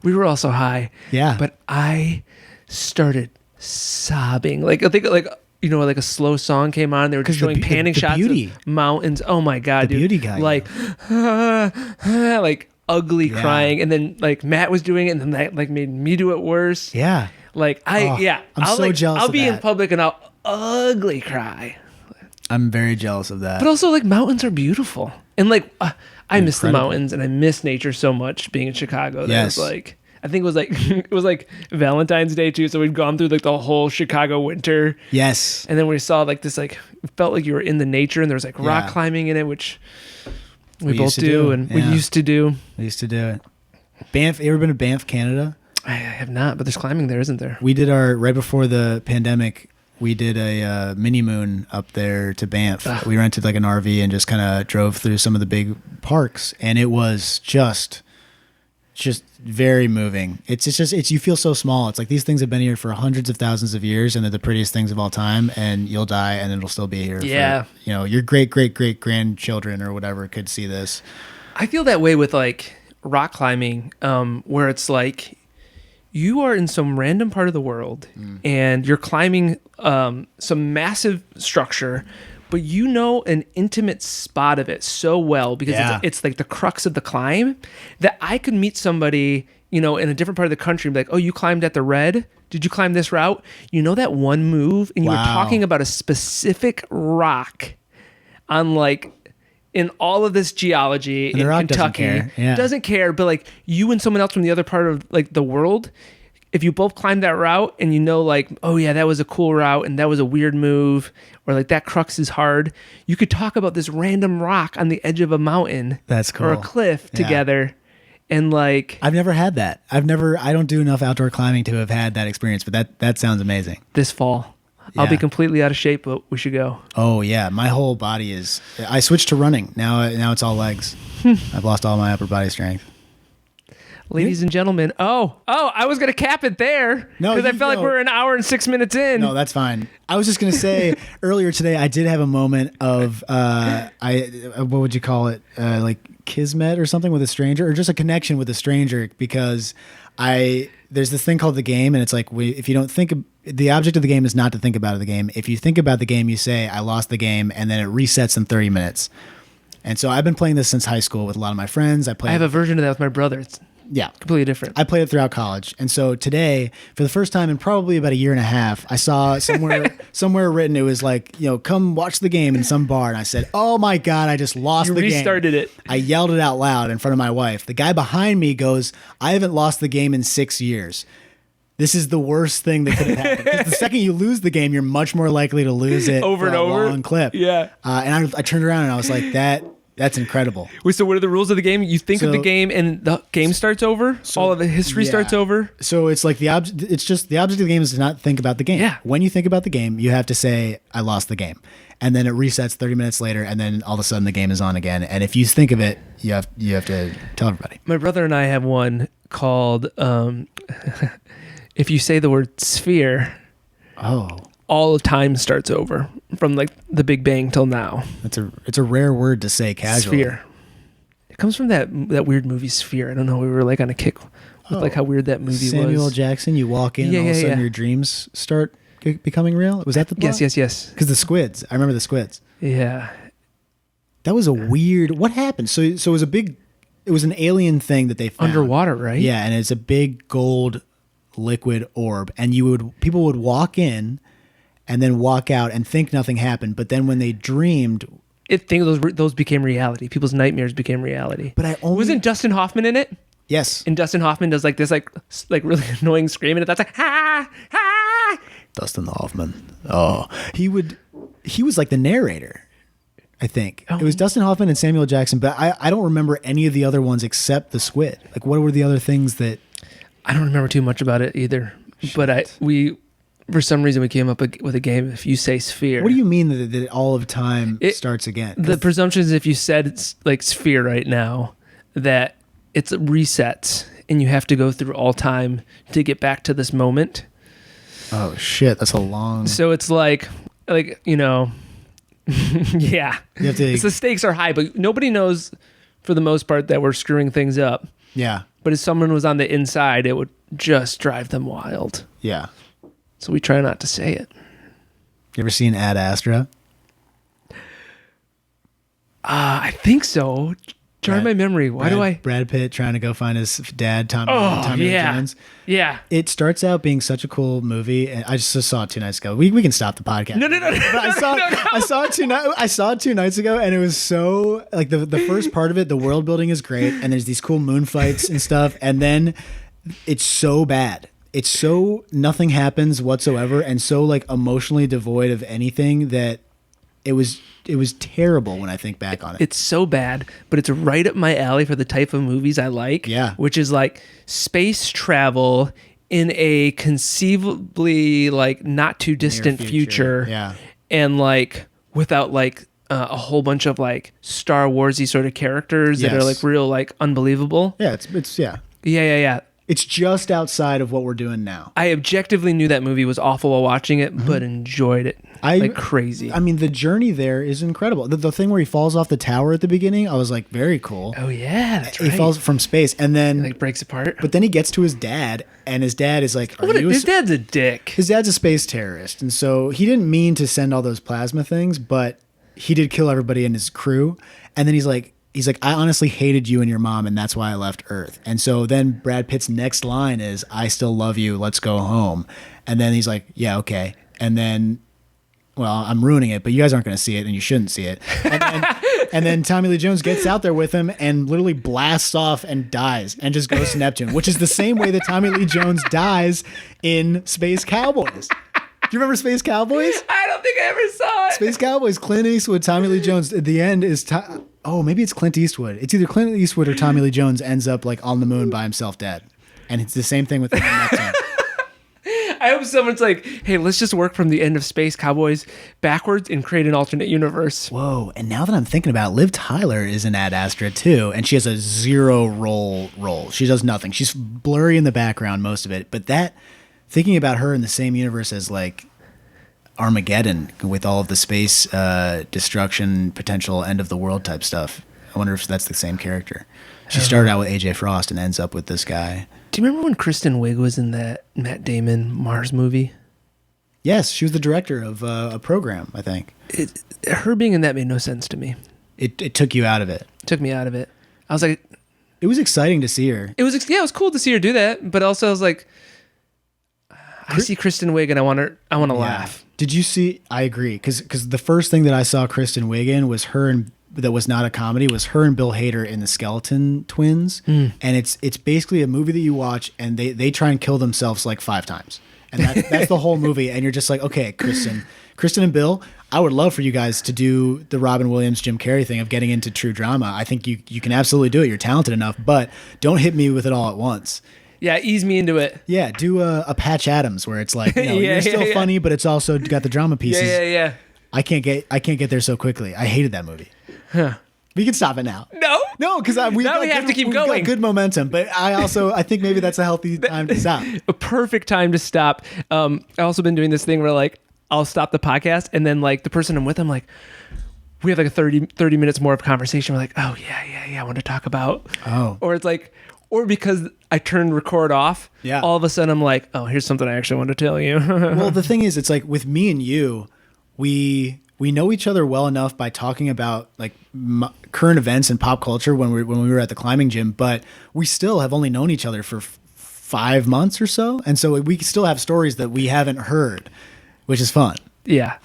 S2: We were all so high.
S1: Yeah.
S2: But I started sobbing. Like I think like like a slow song came on. They were just showing panning shots
S1: beauty.
S2: of mountains. Oh my god, dude.
S1: Beauty guy.
S2: Like like ugly crying. And then like Matt was doing it and then that like made me do it worse.
S1: Yeah.
S2: Like
S1: I'm so jealous
S2: I'll
S1: of
S2: be in
S1: that.
S2: public and I'll ugly cry.
S1: I'm very jealous of that.
S2: But also like mountains are beautiful. And like I miss the
S1: Incredible.
S2: mountains and I miss nature so much being in Chicago. That
S1: Yes.
S2: was like I think it was like Valentine's Day too. So we'd gone through like the whole Chicago winter.
S1: Yes.
S2: And then we saw like this like it felt like you were in the nature and there was like rock
S1: Yeah.
S2: climbing in it, which we
S1: We
S2: both
S1: used to
S2: do
S1: do,
S2: and we
S1: yeah.
S2: used to do.
S1: We used to do it. Banff, you ever been to Banff, Canada?
S2: I have not, but there's climbing there, isn't there?
S1: We did right before the pandemic, we did a mini moon up there to Banff. We rented like an RV and just kind of drove through some of the big parks, and it was just very moving. It's you feel so small. It's like these things have been here for hundreds of thousands of years, and they're the prettiest things of all time, and you'll die and it'll still be here.
S2: Yeah.
S1: For, your great grandchildren or whatever could see this.
S2: I feel that way with like rock climbing, where it's like you are in some random part of the world and you're climbing some massive structure, but you know an intimate spot of it so well because it's like the crux of the climb that I could meet somebody, in a different part of the country and be like, oh, you climbed at the Red? Did you climb this route? You know that one move? And you were talking about a specific rock on like in all of this geology in Kentucky. Doesn't care, but like you and someone else from the other part of like the world, if you both climb that route and you know like, oh yeah, that was a cool route and that was a weird move, or like that crux is hard, you could talk about this random rock on the edge of a mountain.
S1: That's cool.
S2: Or a cliff together. And like
S1: I've never had that. I don't do enough outdoor climbing to have had that experience, but that sounds amazing.
S2: this fall. I'll be completely out of shape, but we should go.
S1: Oh yeah, my whole body is. I switched to running. Now it's all legs. I've lost all my upper body strength.
S2: Ladies and gentlemen. Oh, I was going to cap it there
S1: No,
S2: because I
S1: you
S2: felt like
S1: go.
S2: we're an hour and 6 minutes in.
S1: No, that's fine. I was just gonna say earlier today I did have a moment of what would you call it? Like kismet or something with a stranger, or just a connection with a stranger, because there's this thing called the game, and it's like if you don't think the object of the game is not to think about the game. If you think about the game, you say I lost the game, and then it resets in 30 minutes. And so I've been playing this since high school with a lot of my friends. I
S2: have a version of that with my brother. It's completely different.
S1: I played it throughout college. And so today, for the first time in probably about a year and a half, I saw somewhere written, it was like, come watch the game in some bar. And I said, oh my God, I just lost the game.
S2: You restarted it.
S1: I yelled it out loud in front of my wife. The guy behind me goes, I haven't lost the game in 6 years. This is the worst thing that could have happened. 'Cause the second you lose the game, you're much more likely to lose it
S2: Over
S1: for
S2: and
S1: a
S2: over?
S1: long clip.
S2: Yeah.
S1: And I turned around and I was like, that's incredible.
S2: Wait, so what are the rules of the game? You think of the game and the game starts over? All of the history starts over?
S1: So it's like the object of the game is to not think about the game.
S2: Yeah.
S1: When you think about the game, you have to say, I lost the game. And then it resets 30 minutes later, and then all of a sudden the game is on again. And if you think of it, you have to tell everybody.
S2: My brother and I have one called if you say the word sphere, all of time starts over from like the Big Bang till now.
S1: It's a rare word to say casually.
S2: Sphere. It comes from that weird movie Sphere. I don't know. We were like on a kick with like how weird that movie was.
S1: Samuel L. Jackson, you walk in and all of a sudden your dreams start becoming real. Was that the plot?
S2: Yes.
S1: Because the squids. I remember the squids.
S2: Yeah.
S1: That was a weird. What happened? So it was it was an alien thing that they found.
S2: Underwater, right?
S1: Yeah, and it's a big gold liquid orb, and people would walk in and then walk out and think nothing happened, but then when they dreamed,
S2: those became reality. People's nightmares became reality.
S1: But
S2: wasn't Dustin Hoffman in it?
S1: Yes.
S2: And Dustin Hoffman does like this like really annoying scream, and that's like ha ha.
S1: Dustin Hoffman. Oh, he was like the narrator. I think it was Dustin Hoffman and Samuel Jackson, but I don't remember any of the other ones except the squid. Like, what were the other things that?
S2: I don't remember too much about it either. Shit. But for some reason we came up with a game. If you say sphere,
S1: what do you mean that all of time starts again?
S2: The presumption is if you said it's like sphere right now, that it's resets and you have to go through all time to get back to this moment.
S1: Oh shit, that's a long.
S2: So it's like yeah.
S1: You have to.
S2: The stakes are high, but nobody knows for the most part that we're screwing things up.
S1: Yeah.
S2: But if someone was on the inside, it would just drive them wild.
S1: Yeah.
S2: So we try not to say it.
S1: You ever seen Ad Astra?
S2: I think so. Jar my memory. Why do I?
S1: Brad Pitt trying to go find his dad, Tommy Lee Jones.
S2: Yeah.
S1: It starts out being such a cool movie, and I just saw it 2 nights ago. We can stop the podcast.
S2: No.
S1: But I saw it 2 nights ago, and it was so like the first part of it. The world building is great, and there's these cool moon fights and stuff, and then it's so bad. It's so nothing happens whatsoever, and so like emotionally devoid of anything that it was terrible when I think back on it.
S2: It's so bad, but it's right up my alley for the type of movies I like.
S1: Yeah.
S2: Which is like space travel in a conceivably like not too distant future.
S1: Yeah.
S2: And like without like a whole bunch of like Star Warsy sort of characters that are like real like unbelievable.
S1: Yeah, it's yeah.
S2: Yeah.
S1: It's just outside of what we're doing now.
S2: I objectively knew that movie was awful while watching it, but enjoyed it like crazy.
S1: I mean, the journey there is incredible. The thing where he falls off the tower at the beginning, I was like, very cool.
S2: Oh yeah, that's right.
S1: He falls from space, and then
S2: like breaks apart.
S1: But then he gets to his dad, and his dad is like,
S2: his dad's a dick.
S1: His dad's a space terrorist, and so he didn't mean to send all those plasma things, but he did kill everybody in his crew. And then he's like, I honestly hated you and your mom, and that's why I left Earth. And so then Brad Pitt's next line is, I still love you, let's go home. And then he's like, yeah, okay. And then, well, I'm ruining it, but you guys aren't going to see it, and you shouldn't see it. And then Tommy Lee Jones gets out there with him and literally blasts off and dies and just goes to Neptune, which is the same way that Tommy Lee Jones dies in Space Cowboys. Do you remember Space Cowboys?
S2: I don't think I ever saw it.
S1: Space Cowboys, Clint Eastwood, Tommy Lee Jones. At the end is maybe it's Clint Eastwood. It's either Clint Eastwood or Tommy Lee Jones ends up like on the moon by himself dead. And it's the same thing with Neptune.
S2: I hope someone's like, hey, let's just work from the end of Space Cowboys backwards and create an alternate universe.
S1: Whoa. And now that I'm thinking about it, Liv Tyler is in Ad Astra too, and she has a 0 role. She does nothing. She's blurry in the background most of it. But thinking about her in the same universe as like Armageddon with all of the space destruction, potential end of the world type stuff. I wonder if that's the same character. She started out with AJ Frost and ends up with this guy.
S2: Do you remember when Kristen Wiig was in that Matt Damon Mars movie?
S1: Yes, she was the director of a program, I think.
S2: Her being in that made no sense to me.
S1: It took you out of it.
S2: Took me out of it. I was like...
S1: It was exciting to see her.
S2: It was cool to see her do that, but also I was like... I see Kristen Wiig and I want to laugh.
S1: Did you see? I agree, because the first thing that I saw Kristen Wiig in was her and that was not a comedy was her and Bill Hader in the Skeleton Twins, and it's basically a movie that you watch and they try and kill themselves like 5 times, and that's the whole movie, and you're just like, okay, Kristen and Bill, I would love for you guys to do the Robin Williams, Jim Carrey thing of getting into true drama. I think you can absolutely do it. You're talented enough, but don't hit me with it all at once.
S2: Yeah, ease me into it.
S1: Yeah, do a Patch Adams where it's like, you're still funny, but it's also got the drama pieces.
S2: Yeah.
S1: I can't get there so quickly. I hated that movie. Huh. We can stop it now. No, because we
S2: have to keep going.
S1: Got good momentum, but I think maybe that's a healthy time to stop.
S2: A perfect time to stop. I've also been doing this thing where like I'll stop the podcast and then like the person I'm with, I'm like, we have like a 30 minutes more of conversation. We're like, oh yeah, I want to talk about.
S1: Oh.
S2: Or it's like, or because I turned record off, all of a sudden I'm like, oh, here's something I actually want to tell you.
S1: Well, the thing is, it's like with me and you, we know each other well enough by talking about like current events and pop culture when we were at the climbing gym, but we still have only known each other for 5 months or so, and so we still have stories that we haven't heard, which is fun.
S2: Yeah.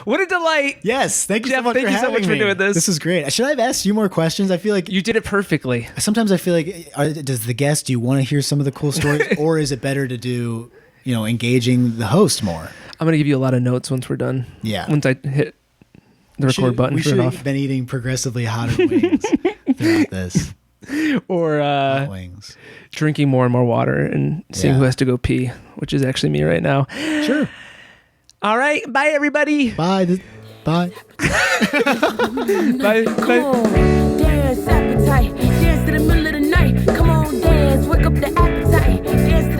S2: What a delight.
S1: Yes. Thank you
S2: Jeff,
S1: so much for having me.
S2: Thank you so much for doing this.
S1: This is great. Should I have asked you more questions? I feel like
S2: you did it perfectly.
S1: Sometimes I feel like, does the guest, do you want to hear some of the cool stories or is it better to do, engaging the host more?
S2: I'm going to give you a lot of notes once we're done.
S1: Yeah.
S2: Once I hit the record button.
S1: We should have been eating progressively hotter wings throughout this.
S2: Or
S1: hot wings.
S2: Drinking more and more water and seeing who has to go pee, which is actually me right now.
S1: Sure.
S2: All right. Bye, everybody.
S1: Bye. Bye.
S2: Bye.
S3: Come on, dance appetite. Dance to the middle of the night. Come on, dance. Wake up the appetite. Dance